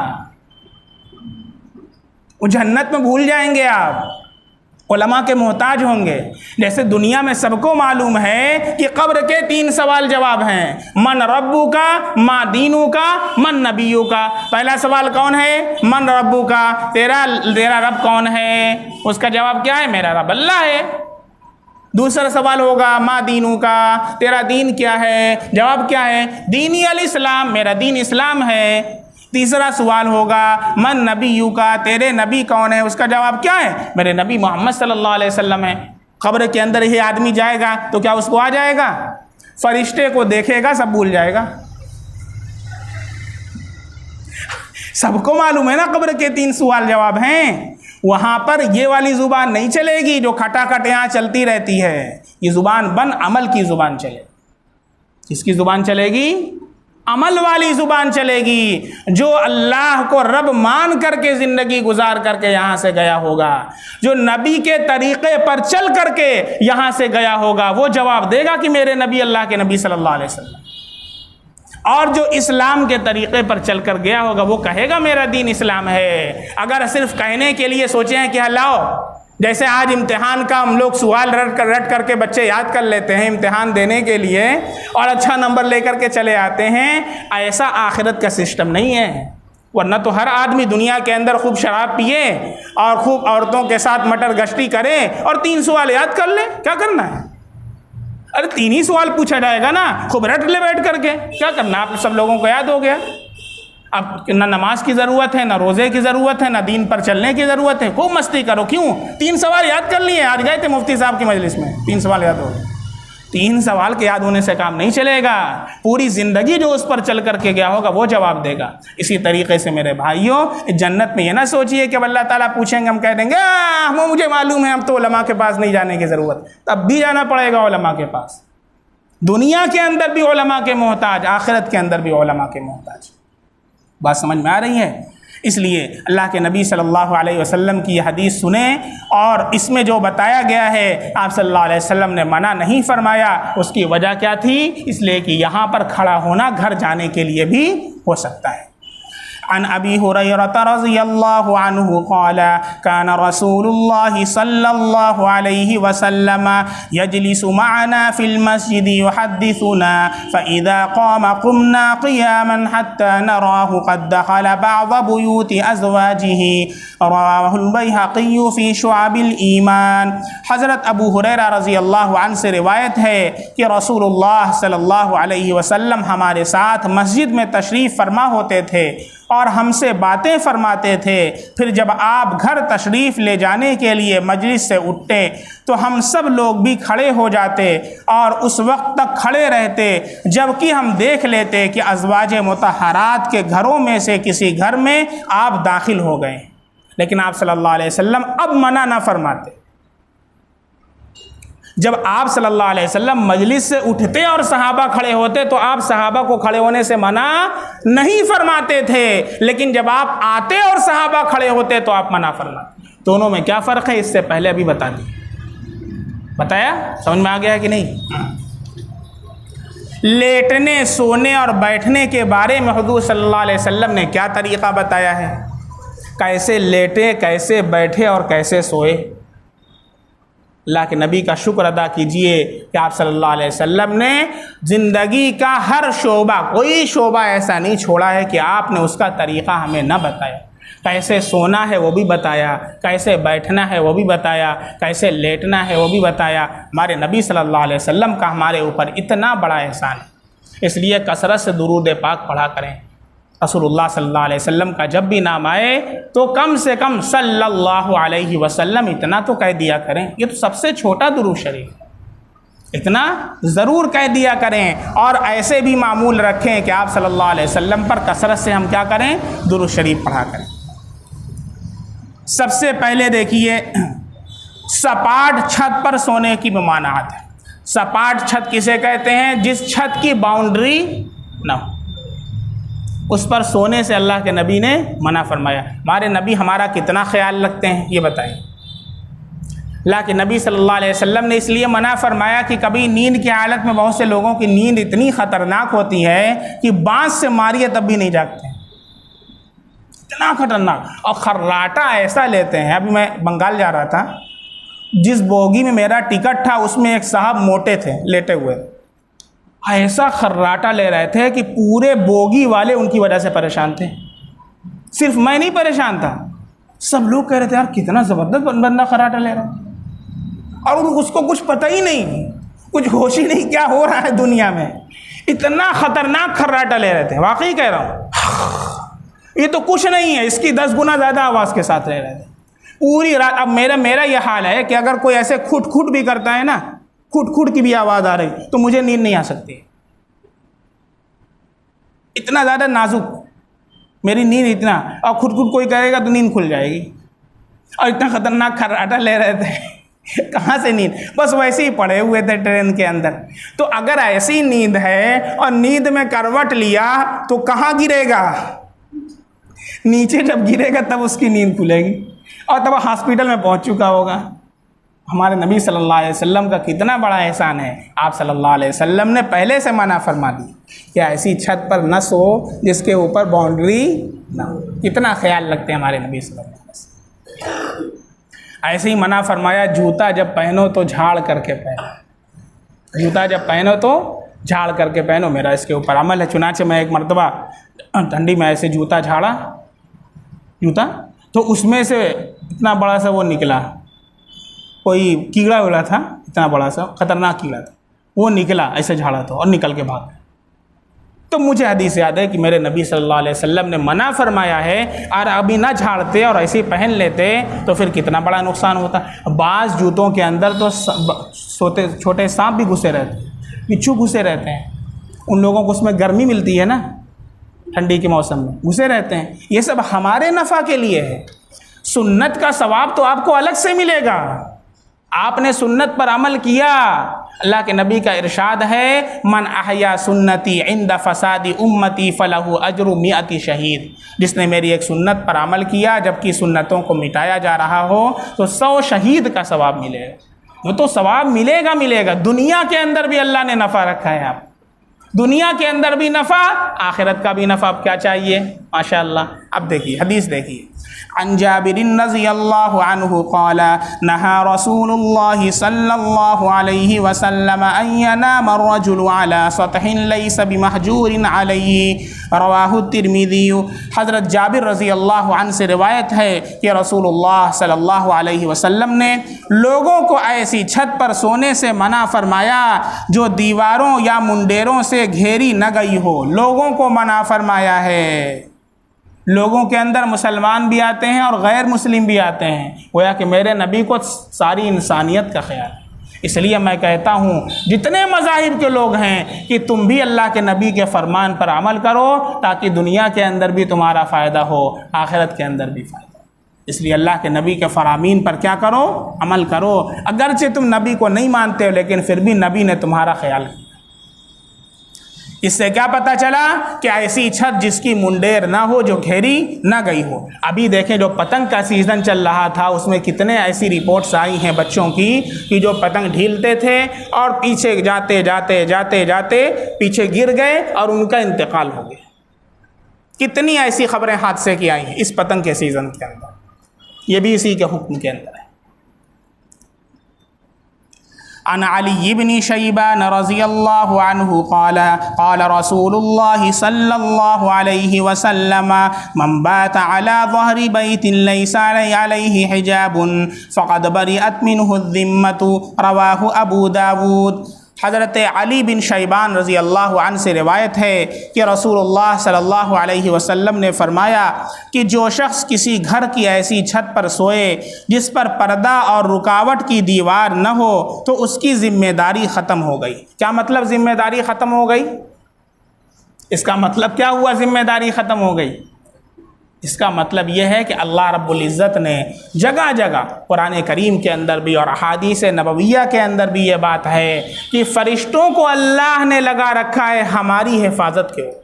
वो जन्नत में भूल जाएंगे आप, उलमा के मोहताज होंगे। जैसे दुनिया में सबको मालूम है कि कब्र के 3 सवाल जवाब हैं, मन रब्बू का, मा दीनू का, मन नबियू का। पहला सवाल कौन है? मन रब्बू का, तेरा रब कौन है? उसका जवाब क्या है? मेरा रब अल्लाह है। दूसरा सवाल होगा मा दीनू का, तेरा दीन क्या है? जवाब क्या है? दीनी अल इस्लाम, मेरा दीन इस्लाम है। तीसरा सवाल होगा मन नबीयू का, तेरे नबी कौन है? उसका जवाब क्या है? मेरे नबी मोहम्मद सल्लल्लाहु अलैहि वसल्लम है। कब्र के अंदर ही आदमी जाएगा तो क्या उसको आ जाएगा? फरिश्ते को देखेगा सब भूल जाएगा। सबको मालूम है ना कब्र के 3 सवाल जवाब हैं। वहां पर ये वाली जुबान नहीं चलेगी जो खटाखट यहाँ चलती रहती है, ये जुबान बन अमल की जुबान चलेगी। किसकी जुबान चलेगी? अमल वाली जुबान चलेगी, जो अल्लाह को रब मान करके ज़िंदगी गुजार करके यहाँ से गया होगा, जो नबी के तरीक़े पर चल करके यहाँ से गया होगा, वो जवाब देगा कि मेरे नबी अल्लाह के नबी सल्लल्लाहु अलैहि वसल्लम। और जो इस्लाम के तरीक़े पर चल कर गया होगा वो कहेगा मेरा दीन इस्लाम है। अगर सिर्फ कहने के लिए सोचे हैं कि लाओ, जैसे आज इम्तिहान का हम लोग सवाल रट करके बच्चे याद कर लेते हैं इम्तिहान देने के लिए और अच्छा नंबर लेकर के चले आते हैं, ऐसा आखिरत का सिस्टम नहीं है। वरना तो हर आदमी दुनिया के अंदर खूब शराब पिए और खूब औरतों के साथ मटर गश्ती करे और 3 सवाल याद कर ले। क्या करना है? अरे 3 ही सवाल पूछा जाएगा ना, खूब रट ले बैठ करके, क्या करना? आप सब लोगों को याद हो गया। अब ना नमाज की ज़रूरत है, ना रोज़े की ज़रूरत है, ना दीन पर चलने की ज़रूरत है, खूब मस्ती करो। क्यों? 3 सवाल याद कर लिए। आज गए थे मुफ्ती साहब की मजलिस में, 3 सवाल याद हो गए। 3 सवाल के याद होने से काम नहीं चलेगा, पूरी ज़िंदगी जो उस पर चल करके गया होगा वो जवाब देगा। इसी तरीके से मेरे भाइयों, जन्नत में ये ना सोचिए कि अल्लाह ताला पूछेंगे हम कह देंगे हम मुझे मालूम है, हम तो उलमा के पास नहीं जाने की ज़रूरत। तब भी जाना पड़ेगा उलमा के पास। दुनिया के अंदर भी उलमा के मोहताज, आखिरत के अंदर भी उलमा के मोहताज। बात समझ में आ रही है? इसलिए अल्लाह के नबी सल्लल्लाहु अलैहि वसल्लम की यह हदीस सुने और इसमें जो बताया गया है आप सल्लल्लाहु अलैहि वसल्लम ने मना नहीं फरमाया। उसकी वजह क्या थी? इसलिए कि यहाँ पर खड़ा होना घर जाने के लिए भी हो सकता है। अन अबी हुरैरा रज़ियल्लाहु अन्हु क़ाला काना रसूलुल्लाहि सल्लल्लाहु अलैहि वसल्लम यजलिसु मअना फिल मस्जिद युहद्दिथुना फ़इज़ा क़ाम क़ुमना क़ियामन हत्ता नराहु क़द दख़ल बअज़ बुयूति अज़वाजिही रवाहुल बैहक़ी फ़ी शुअबिल ईमान। हज़रत अबू हुरैरा रज़ियल्लाहु अन्हु से रिवायत है कि रसूलुल्लाह सल्लल्लाहु अलैहि वसल्लम हमारे साथ मस्जिद में तशरीफ़ फरमा होते थे और हमसे बातें फरमाते थे। फिर जब आप घर तशरीफ़ ले जाने के लिए मजलिस से उठते तो हम सब लोग भी खड़े हो जाते और उस वक्त तक खड़े रहते जबकि हम देख लेते कि अज़वाज मुतहरात के घरों में से किसी घर में आप दाखिल हो गए। लेकिन आप सल्लल्लाहु अलैहि वसल्लम अब मना ना फरमाते। जब आप सल्लल्लाहु अलैहि वसल्लम मजलिस से उठते और सहाबा खड़े होते तो आप सहाबा को खड़े होने से मना नहीं फरमाते थे, लेकिन जब आप आते और सहाबा खड़े होते तो आप मना फरमाते। दोनों में क्या फ़र्क है इससे पहले अभी बता दिया। बताया? समझ में आ गया है कि नहीं? लेटने, सोने और बैठने के बारे में हुज़ूर सल्लल्लाहु अलैहि वसल्लम ने क्या तरीक़ा बताया है, कैसे लेटे, कैसे बैठे और कैसे सोए। अल्लाह के नबी का शुक्र अदा कीजिए कि आप सल्लल्लाहु अलैहि वसल्लम ने ज़िंदगी का हर शोबा, कोई शोबा ऐसा नहीं छोड़ा है कि आपने उसका तरीक़ा हमें न बताया। कैसे सोना है वो भी बताया, कैसे बैठना है वो भी बताया, कैसे लेटना है वो भी बताया। हमारे नबी सल्लल्लाहु अलैहि वसल्लम का हमारे ऊपर इतना बड़ा एहसान है, इसलिए कसरत से दुरूद पाक पढ़ा करें। रसूलुल्लाह सल्लल्लाहु अलैहि वसल्लम का जब भी नाम आए तो कम से कम सल्लल्लाहु अलैहि वसल्लम इतना तो कह दिया करें। ये तो सबसे छोटा दुरूद शरीफ, इतना ज़रूर कह दिया करें। और ऐसे भी मामूल रखें कि आप सल्लल्लाहु अलैहि वसल्लम पर कसरत से हम क्या करें? दुरूद शरीफ पढ़ा करें। सबसे पहले देखिए, सपाट छत पर सोने की ममानात है। सपाट छत किसे कहते हैं? जिस छत की बाउंड्री न हो। उस पर सोने से अल्लाह के नबी ने मना फरमाया। हमारे नबी हमारा कितना ख्याल रखते हैं ये बताइए। अल्लाह के नबी सल्लल्लाहु अलैहि वसल्लम ने इसलिए मना फरमाया कि कभी नींद की हालत में बहुत से लोगों की नींद इतनी ख़तरनाक होती है कि बांस से मारिए तब भी नहीं जागते हैं, इतना खतरनाक। और खर्राटा ऐसा लेते हैं। अभी मैं बंगाल जा रहा था, जिस बोगी में मेरा टिकट था उसमें एक साहब मोटे थे लेटे हुए, ऐसा खर्राटा ले रहे थे कि पूरे बोगी वाले उनकी वजह से परेशान थे। सिर्फ मैं नहीं परेशान था, सब लोग कह रहे थे यार कितना ज़बरदस्त बंदा खर्राटा ले रहा है, और उसको कुछ पता ही नहीं, कुछ होश ही नहीं क्या हो रहा है दुनिया में। इतना ख़तरनाक खर्राटा ले रहे थे, वाकई कह रहा हूँ। ये तो कुछ नहीं है, इसकी 10 गुना ज़्यादा आवाज़ के साथ रह रहे थे पूरी रात। अब मेरा ये हाल है कि अगर कोई ऐसे खुट भी करता है ना, खुट की भी आवाज़ आ रही तो मुझे नींद नहीं आ सकती। इतना ज़्यादा नाजुक मेरी नींद, इतना, और खुट कोई करेगा तो नींद खुल जाएगी। और इतना ख़तरनाक खर्राटा ले रहे थे कहाँ से नींद, बस वैसे ही पड़े हुए थे ट्रेन के अंदर। तो अगर ऐसी नींद है और नींद में करवट लिया तो कहाँ गिरेगा, नीचे जब गिरेगा तब उसकी नींद खुलेगी, और तब हॉस्पिटल में पहुंच चुका होगा। हमारे नबी सल्लल्लाहु अलैहि वसल्लम का कितना बड़ा एहसान है, आप सल्लल्लाहु अलैहि वसल्लम ने पहले से मना फरमा दी कि ऐसी छत पर न सो जिसके ऊपर बाउंड्री ना हो। कितना ख्याल रखते हैं हमारे नबी सल्लल्लाहु अलैहि वसल्लम। ऐसे ही मना फरमाया, जूता जब पहनो तो झाड़ करके पहनो, जूता जब पहनो तो झाड़ करके पहनो। मेरा इसके ऊपर अमल है। चुनाचे मैं एक मरतबा ठंडी में ऐसे जूता झाड़ा, जूता तो उसमें से इतना बड़ा सा वो निकला, कोई कीड़ा उड़ा था, इतना बड़ा सा ख़तरनाक कीड़ा था, वो निकला, ऐसे झाड़ा तो और निकल के भाग। तो मुझे हदीस याद है कि मेरे नबी सल्लल्लाहु अलैहि वसल्लम ने मना फरमाया है, और अभी ना झाड़ते और ऐसे ही पहन लेते तो फिर कितना बड़ा नुकसान होता। बाज़ जूतों के अंदर तो छोटे सांप भी घुसे रहते हैं, बिच्छू घुसे रहते हैं। उन लोगों को उसमें गर्मी मिलती है ना, ठंडी के मौसम में घुसे रहते हैं। ये सब हमारे नफ़ा के लिए है। सुन्नत का सवाब तो आपको अलग से मिलेगा, आपने सुन्नत पर अमल किया। अल्लाह के नबी का इरशाद है, मन अहया सुन्नती इंद फसादी उम्मती फलहु अजरु मिअती शहीद। जिसने मेरी एक सुन्नत पर अमल किया जबकि सुन्नतों को मिटाया जा रहा हो तो 100 शहीद का सवाब मिलेगा। वो तो सवाब मिलेगा। दुनिया के अंदर भी अल्लाह ने नफ़ा रखा है, आप दुनिया के अंदर भी नफ़ा, आखिरत का भी नफ़ा। अब क्या चाहिए, माशाअल्लाह। अब देखिए हदीस देखिए, अन जाबिरिन रज़ियल्लाहु अन्हु क़ाला नहा रसूलुल्लाहि सल्लल्लाहु अलैहि वसल्लम अन यनामा अर्रजुलु अला सतहिन लैसा बिमहजूरिन अलैहि, रवाहु तिर्मिज़ी। हज़रत जाबिर रज़ियल्लाहु अन्हु से रिवायत है कि रसूलुल्लाह सल्लल्लाहु अलैहि वसल्लम ने लोगों को ऐसी छत पर सोने से मना फरमाया जो दीवारों या मुंडेरों से घेरी न गई हो। लोगों को मना फरमाया है। लोगों के अंदर मुसलमान भी आते हैं और गैर मुस्लिम भी आते हैं। गोया कि मेरे नबी को सारी इंसानियत का ख्याल है। इसलिए मैं कहता हूँ जितने मज़ाहिब के लोग हैं कि तुम भी अल्लाह के नबी के फ़रमान पर अमल करो ताकि दुनिया के अंदर भी तुम्हारा फ़ायदा हो, आखिरत के अंदर भी फ़ायदा। इसलिए अल्लाह के नबी के फ़रामीन पर क्या करो, अमल करो। अगरचे तुम नबी को नहीं मानते हो लेकिन फिर भी नबी ने तुम्हारा ख्याल किया। इससे क्या पता चला कि ऐसी छत जिसकी मुंडेर ना हो, जो घेरी ना गई हो। अभी देखें जो पतंग का सीज़न चल रहा था उसमें कितने ऐसी रिपोर्ट्स आई हैं बच्चों की कि जो पतंग ढीलते थे और पीछे जाते जाते पीछे गिर गए और उनका इंतकाल हो गया। कितनी ऐसी खबरें हादसे की आई हैं इस पतंग के सीज़न के अंदर, ये भी इसी के हुक्म के अंदर है। अन अली इब्न शैबान रज़ियल्लाहु अन्हु क़ाला क़ाला रसूलुल्लाहि सल्लल्लाहु अलैहि वसल्लम मन बात अला ज़हरी बैतिन लैसा अलैहि हिजाबुन फ़क़द बरिअत मिन्हु ज़िम्मतु, रवाहु अबू दाऊद। हज़रत अली बिन शैबान रज़ी अल्लाह अन्हु से रिवायत है कि रसूलुल्लाह सल्लल्लाहु अलैहि वसल्लम ने फरमाया कि जो शख्स किसी घर की ऐसी छत पर सोए जिस पर पर्दा और रुकावट की दीवार न हो तो उसकी ज़िम्मेदारी ख़त्म हो गई। क्या मतलब ज़िम्मेदारी ख़त्म हो गई? इसका मतलब क्या हुआ ज़िम्मेदारी ख़त्म हो गई? इसका मतलब यह है कि अल्लाह रब्बुल इज़्ज़त ने जगह जगह कुरान करीम के अंदर भी और अहादीस नबविया के अंदर भी ये बात है कि फ़रिश्तों को अल्लाह ने लगा रखा है हमारी हिफाजत के ऊपर।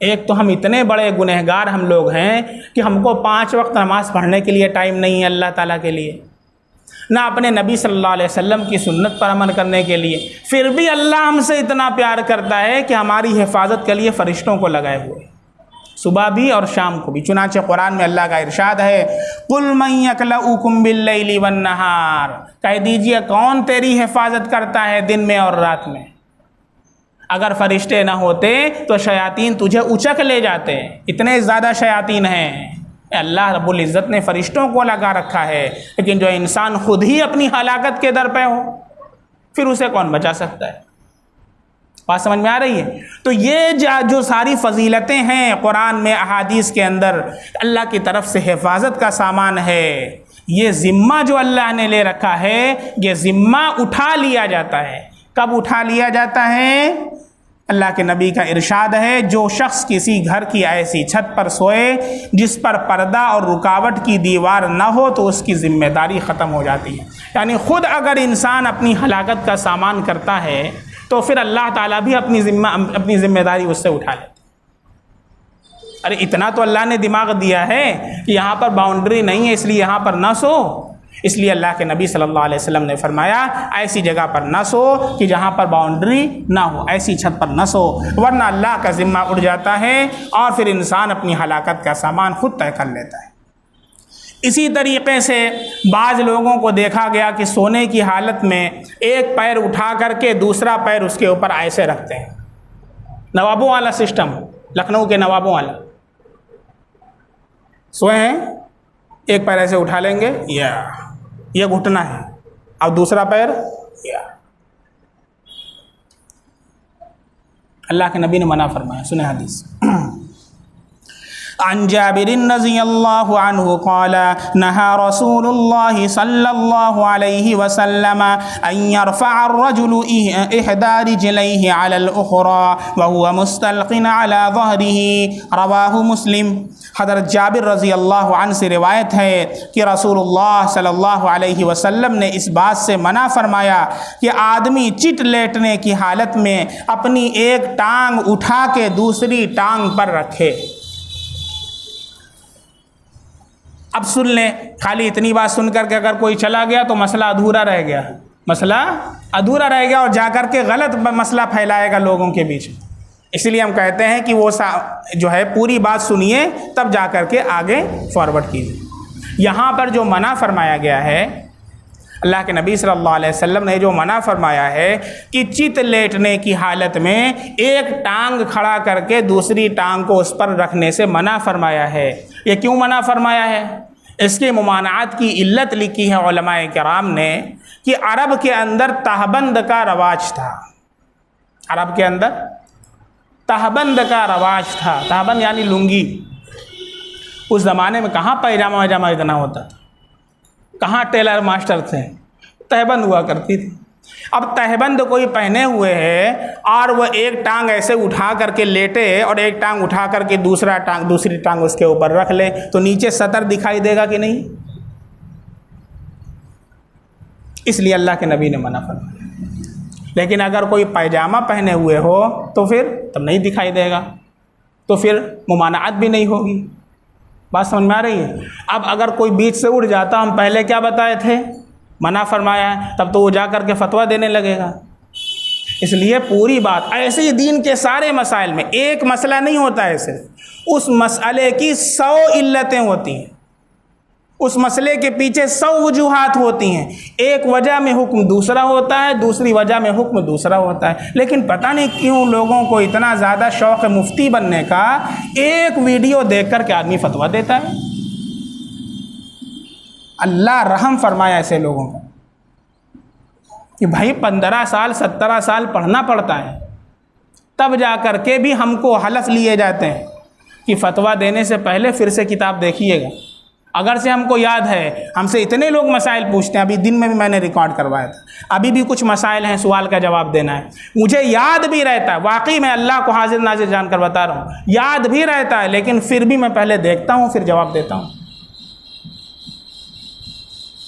एक तो हम इतने बड़े गुनहगार हम लोग हैं कि हमको 5 वक्त नमाज़ पढ़ने के लिए टाइम नहीं है अल्लाह ताला के लिए, ना अपने नबी सल्लल्लाहु अलैहि वसल्लम की सुन्नत पर अमल करने के लिए। फिर भी अल्लाह हमसे इतना प्यार करता है कि हमारी हिफाजत के लिए फ़रिश्तों को लगाए हुए, सुबह भी और शाम को भी। चुनांचे कुरान में अल्लाह का इरशाद है, कुल मन यक्लउकुम बिल्लैलि वन्नहार, कह दीजिए कौन तेरी हिफाजत करता है दिन में और रात में। अगर फरिश्ते ना होते तो शयातीन तुझे उचक ले जाते, इतने ज़्यादा शयातीन हैं। अल्लाह रब्बुल इज़्ज़त ने फ़रिश्तों को लगा रखा है, लेकिन जो इंसान खुद ही अपनी हलाकत के दर पे हो फिर उसे कौन बचा सकता है। बात समझ में आ रही है? तो ये जो सारी फजीलतें हैं कुरान में, अहादीस के अंदर, अल्लाह की तरफ से हिफाजत का सामान है। ये ज़िम्मा जो अल्लाह ने ले रखा है, ये ज़िम्मा उठा लिया जाता है। कब उठा लिया जाता है? अल्लाह के नबी का इरशाद है, जो शख्स किसी घर की ऐसी छत पर सोए जिस पर पर्दा और रुकावट की दीवार ना हो तो उसकी ज़िम्मेदारी ख़त्म हो जाती है। यानी ख़ुद अगर इंसान अपनी हलाकत का सामान करता है तो फिर अल्लाह ताला भी अपनी ज़िम्मेदारी उससे उठा लेते। अरे इतना तो अल्लाह ने दिमाग दिया है कि यहाँ पर बाउंड्री नहीं है इसलिए यहाँ पर ना सो, इसलिए अल्लाह के नबी सल्लल्लाहु अलैहि वसल्लम ने फरमाया ऐसी जगह पर ना सो कि जहाँ पर बाउंड्री ना हो, ऐसी छत पर ना सो, वरना अल्लाह का ज़िम्मा उड़ जाता है और फिर इंसान अपनी हलाकत का सामान खुद तय कर लेता है। इसी तरीक़े से बाज़ लोगों को देखा गया कि सोने की हालत में एक पैर उठा करके दूसरा पैर उसके ऊपर ऐसे रखते हैं। नवाबों वाला सिस्टम, लखनऊ के नवाबों वाला। सोए हैं, एक पैर ऐसे उठा लेंगे, या ये घुटना है, और दूसरा पैर या। अल्लाह के नबी ने मना फरमाया। सुने हदीस, अन जाबिरिन रज़ियल्लाहु अन्हु क़ाल नहा रसूलुल्लाह सल्लल्लाहु अलैहि वसल्लम अन यरफ़अ अर्रजुलु इहदा रिजलैहि अलल उख़रा व हुवा मुस्तल्क़िन अला ज़हरिही, रवाहु मुस्लिम। हज़रत जाबिर रज़ी अल्लाह अन्हु से रिवायत है कि रसूलुल्लाह सल्लल्लाहु अलैहि वसल्लम ने इस बात से मना फरमाया कि आदमी चिट लेटने की हालत में अपनी एक टांग उठा के दूसरी टांग पर रखे। अब सुन लें, खाली इतनी बात सुन करके अगर कोई चला गया तो मसला अधूरा रह गया, मसला अधूरा रह गया और जाकर के गलत मसला फैलाएगा लोगों के बीच। इसलिए हम कहते हैं कि वो जो है पूरी बात सुनिए तब जा कर के आगे फॉरवर्ड कीजिए। यहाँ पर जो मना फरमाया गया है, अल्लाह के नबी सल्लल्लाहु अलैहि वसल्लम ने जो मना फरमाया है कि चित लेटने की हालत में एक टांग खड़ा करके दूसरी टांग को उस पर रखने से मना फरमाया है। ये क्यों मना फरमाया है? इसके मुमानात की इल्लत लिखी है उलमाए किराम ने कि अरब के अंदर तहबंद का रवाज था। अरब के अंदर तहबंद का रवाज था। तहबंद यानी लुंगी। उस ज़माने में कहाँ पैजामा वैजामा इतना होता था, कहाँ टेलर मास्टर थे, तहबंद हुआ करती थी। अब तहबंद कोई पहने हुए है और वह एक टांग ऐसे उठा करके लेटे और एक टांग उठा करके दूसरी टांग उसके ऊपर रख ले तो नीचे सतर दिखाई देगा कि नहीं? इसलिए अल्लाह के नबी ने मना फरमाया। लेकिन अगर कोई पैजामा पहने हुए हो तो फिर तब नहीं दिखाई देगा, तो फिर मुमानात भी नहीं होगी। बात समझ में आ रही है? अब अगर कोई बीच से उड़ जाता, हम पहले क्या बताए थे, मना फरमाया है, तब तो वो जा कर के फतवा देने लगेगा। इसलिए पूरी बात, ऐसे ही दीन के सारे मसाइल में एक मसला नहीं होता है, सिर्फ उस मसले की 100 इल्लतें होती हैं, उस मसले के पीछे 100 वजूहात होती हैं। एक वजह में हुक्म दूसरा होता है, दूसरी वजह में हुक्म दूसरा होता है। लेकिन पता नहीं क्यों लोगों को इतना ज़्यादा शौक़ मुफ्ती बनने का, एक वीडियो देख कर के आदमी फतवा देता है। अल्लाह रहम फरमाया ऐसे लोगों को कि भाई 15 साल 17 साल पढ़ना पड़ता है, तब जा कर के भी हमको हलफ लिए जाते हैं कि फ़तवा देने से पहले फिर से किताब देखिएगा। अगर से हमको याद है, हमसे इतने लोग मसाइल पूछते हैं, अभी दिन में भी मैंने रिकॉर्ड करवाया था, अभी भी कुछ मसाइल हैं, सवाल का जवाब देना है। मुझे याद भी रहता है, वाकई मैं अल्लाह को हाजिर नाजिर जानकर बता रहा हूँ, याद भी रहता है, लेकिन फिर भी मैं पहले देखता हूँ फिर जवाब देता हूँ।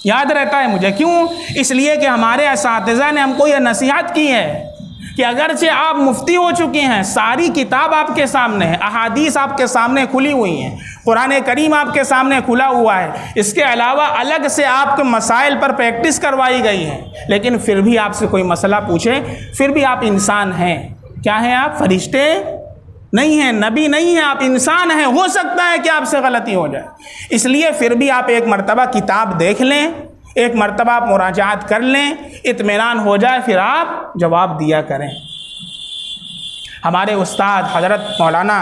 याद रहता है मुझे, क्यों? इसलिए कि हमारे असातिज़ा ने हमको यह नसीहत की है कि अगरचे आप मुफ्ती हो चुके हैं, सारी किताब आपके सामने है, अहादीस आपके सामने खुली हुई हैं, कुरान करीम आपके सामने खुला हुआ है, इसके अलावा अलग से आपके मसाइल पर प्रैक्टिस करवाई गई है, लेकिन फिर भी आपसे कोई मसला पूछे, फिर भी आप इंसान हैं। क्या हैं आप? फरिश्ते नहीं हैं, नबी नहीं हैं, आप इंसान हैं। हो सकता है कि आपसे गलती हो जाए, इसलिए फिर भी आप एक मर्तबा किताब देख लें, एक मर्तबा आप मुराजात कर लें, इत्मीनान हो जाए, फिर आप जवाब दिया करें। हमारे उस्ताद हज़रत मौलाना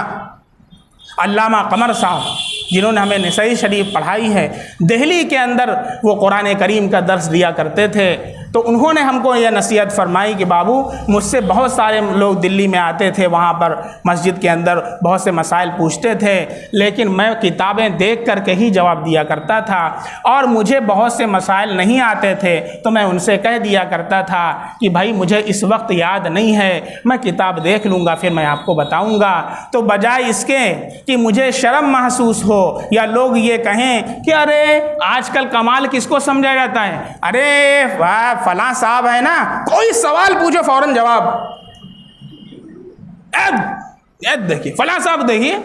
अल्लामा कमर साहब, जिन्होंने हमें निसाई शरीफ पढ़ाई है, दिल्ली के अंदर वो कुरान करीम का दर्स दिया करते थे, तो उन्होंने हमको यह नसीहत फरमाई कि बाबू, मुझसे बहुत सारे लोग दिल्ली में आते थे, वहाँ पर मस्जिद के अंदर बहुत से मसाइल पूछते थे, लेकिन मैं किताबें देख करके ही जवाब दिया करता था, और मुझे बहुत से मसाइल नहीं आते थे, तो मैं उनसे कह दिया करता था कि भाई मुझे इस वक्त याद नहीं है, मैं किताब देख लूँगा, फिर मैं आपको बताऊँगा। तो बजाय इसके कि मुझे शर्म महसूस हो या लोग ये कहें कि अरे आजकल कमाल किसको समझा जाता है, अरे वाह फलां साहब है ना, कोई सवाल पूछो फौरन जवाब, देखिए फलां साहब देखिए।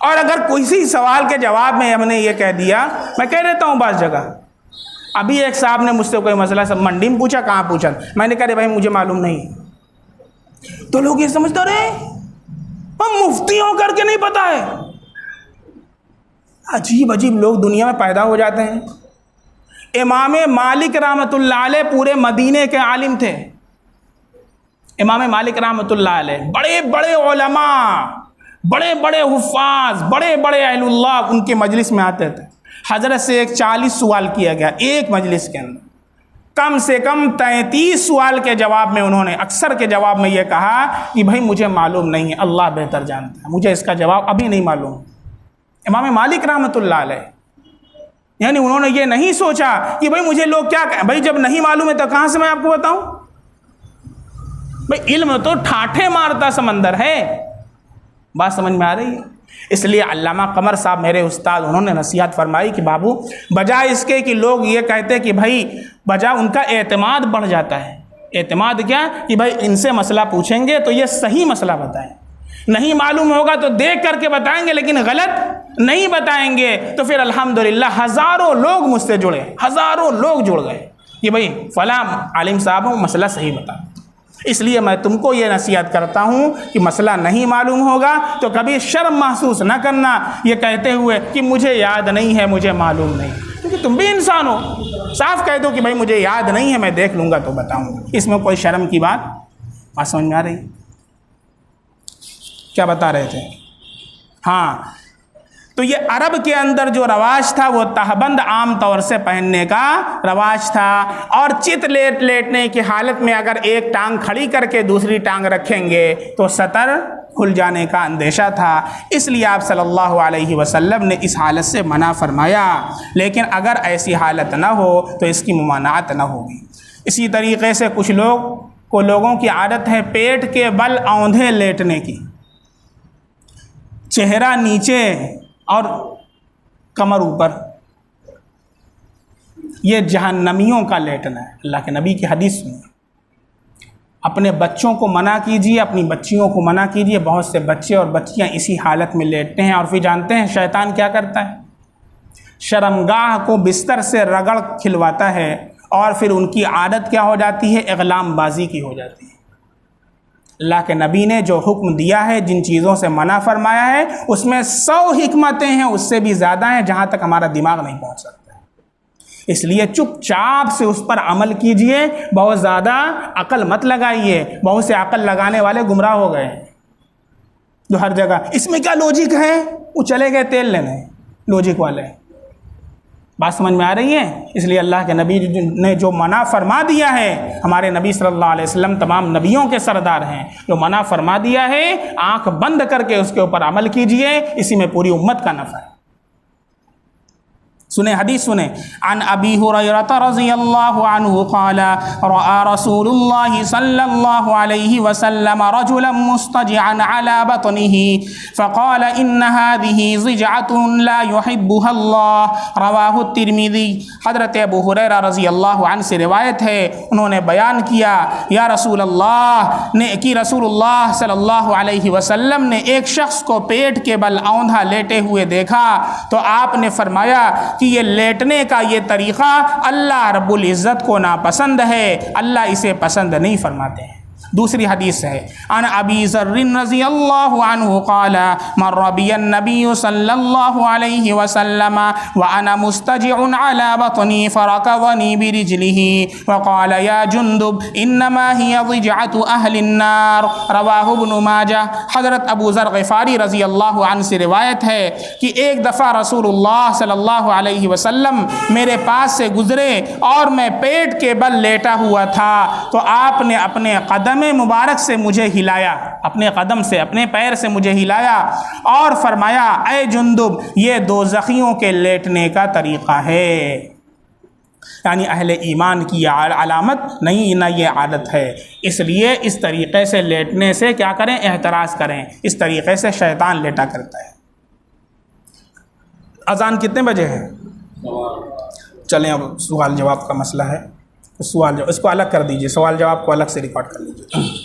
और अगर किसी सवाल के जवाब में हमने ये कह दिया, मैं कह देता हूँ बास जगह, अभी एक साहब ने मुझसे कोई मसला सब मंडी में पूछा, कहाँ पूछा, मैंने कहा भाई मुझे मालूम नहीं, तो लोग ये समझते रहे हम मुफ्ती हो करके नहीं पता है। अजीब अजीब लोग दुनिया में पैदा हो जाते हैं। इमाम मालिक रहमतुल्लाह अलैह पूरे मदीने के आलिम थे। इमाम मालिक रहमतुल्लाह अलैह बड़े बड़े उलमा, बड़े बड़े हुफ्फाज, बड़े बड़े अहलुल्लाह उनके मजलिस में आते थे। हजरत से एक 40 सवाल किया गया एक मजलिस के अंदर, कम से कम 33 सवाल के जवाब में उन्होंने अक्सर के जवाब में यह कहा कि भाई मुझे मालूम नहीं है, अल्लाह बेहतर जानता है, मुझे इसका जवाब अभी नहीं मालूम। इमाम मालिक रहमतुल्लाह अलैह, यानी उन्होंने ये नहीं सोचा कि भाई मुझे लोग क्या कहें, भाई जब नहीं मालूम है तो कहाँ से मैं आपको बताऊं। भाई इल्म तो ठाठे मारता समंदर है, बात समझ में आ रही है। इसलिए अल्लामा कमर साहब मेरे उस्ताद, उन्होंने नसीहत फरमाई कि बाबू, बजाय इसके कि लोग ये कहते कि भाई, बजाय उनका एतमाद बढ़ जाता है। एतमाद क्या कि भाई इनसे मसला पूछेंगे तो ये सही मसला बताएं, नहीं मालूम होगा तो देख करके बताएंगे, लेकिन गलत नहीं बताएंगे। तो फिर अल्हम्दुलिल्लाह हज़ारों लोग मुझसे जुड़े, हज़ारों लोग जुड़ गए कि भाई फलां आलिम साहब वो मसला सही बता। इसलिए मैं तुमको ये नसीहत करता हूँ कि मसला नहीं मालूम होगा तो कभी शर्म महसूस न करना ये कहते हुए कि मुझे याद नहीं है, मुझे मालूम नहीं, क्योंकि तुम भी इंसान हो। साफ कह दो कि भाई मुझे याद नहीं है, मैं देख लूँगा तो बताऊँगा, इसमें कोई शर्म की बात समझ में आ रही। क्या बता रहे थे? हाँ, तो ये अरब के अंदर जो रवाज था वो तहबंद आम तौर से पहनने का रवाज था, और चित लेटने की हालत में अगर एक टांग खड़ी करके दूसरी टांग रखेंगे तो सतर खुल जाने का अंदेशा था। इसलिए आप सल्लल्लाहु अलैहि वसल्लम ने इस हालत से मना फरमाया, लेकिन अगर ऐसी हालत ना हो तो इसकी मुमानात ना होगी। इसी तरीके से कुछ लोगों की आदत है पेट के बल औंधे लेटने की, चेहरा नीचे और कमर ऊपर, ये जहन्नमियों का लेटना है। अल्लाह के नबी की हदीस सुनिए, अपने बच्चों को मना कीजिए, अपनी बच्चियों को मना कीजिए। बहुत से बच्चे और बच्चियां इसी हालत में लेटते हैं, और फिर जानते हैं शैतान क्या करता है, शर्मगाह को बिस्तर से रगड़ खिलवाता है, और फिर उनकी आदत क्या हो जाती है, इग़लामबाजी की हो जाती है। अल्लाह के नबी ने जो हुक्म दिया है, जिन चीज़ों से मना फरमाया है, उसमें 100 हिकमतें हैं, उससे भी ज़्यादा हैं जहाँ तक हमारा दिमाग नहीं पहुँच सकता। इसलिए चुपचाप से उस पर अमल कीजिए, बहुत ज़्यादा अकल मत लगाइए। बहुत से अकल लगाने वाले गुमराह हो गए जो हर जगह, इसमें क्या लॉजिक है, वो चले गए तेल लेने, लॉजिक वाले। बात समझ में आ रही है? इसलिए अल्लाह के नबी ने जो मना फरमा दिया है, हमारे नबी सल्लल्लाहु अलैहि वसल्लम तमाम नबियों के सरदार हैं, जो मना फरमा दिया है आंख बंद करके उसके ऊपर अमल कीजिए, इसी में पूरी उम्मत का नफ़ा है। सुने हदीस सुने। अन अबी हुरैरा रज़ियल्लाहु अन्हु क़ाला रआ रसूलुल्लाह सल्लल्लाहु अलैहि वसल्लम रजुलन मुस्तजिअन अला बतनिही फ़क़ाल इन्न हाज़िही ज़िजअतुन ला युहिब्बुहा अल्लाह रवाहु तिर्मिज़ी। हज़रत अबू हुरैरा रज़ियल्लाहु अन्हु से रिवायत है, उन्होंने बयान किया या रसूलल्लाह ने कि रसूलुल्लाह सल्लल्लाहु अलैहि वसल्लम ने एक शख्स को पेट के बल औंधा लेटे हुए देखा तो आपने फरमाया कि ये लेटने का ये तरीक़ा अल्लाह रब्बुल इज़्ज़त को नापसंद है, अल्लाह इसे पसंद नहीं फरमाते हैं। दूसरी हदीस है अन अबी ज़र्रिन रज़ियल्लाहु अन्हु क़ाला मर्र बियन नबी सल्लल्लाहु अलैहि वसल्लम व अना मुस्तजिउन अला बतनी फरकज़नी बिरिजलिही व क़ाला या जुंदुब इन्नमा हिय ज़िजअतु अहलिन नार रवाहु इब्नु माजाह। हज़रत अबू ज़र ग़िफ़ारी रज़ियल्लाहु अन्हु से रिवायत है कि एक दफ़ा रसूलुल्लाह सल्लल्लाहु अलैहि वसल्लम मेरे पास से गुज़रे और मैं पेट के बल लेटा हुआ था तो आपने अपने कदम मुबारक से मुझे हिलाया, अपने कदम से अपने पैर से मुझे हिलाया और फरमाया ऐ जुंदुब ये दोज़खियों के लेटने का तरीक़ा है। यानी अहले ईमान की अलामत नहीं ना ये आदत है, इसलिए इस तरीक़े से लेटने से क्या करें, एहतराज़ करें। इस तरीक़े से शैतान लेटा करता है। अज़ान कितने बजे है? चलें अब सवाल जवाब का मसला है, सवाल इसको अलग कर दीजिए, सवाल जवाब को अलग से रिकॉर्ड कर लीजिए।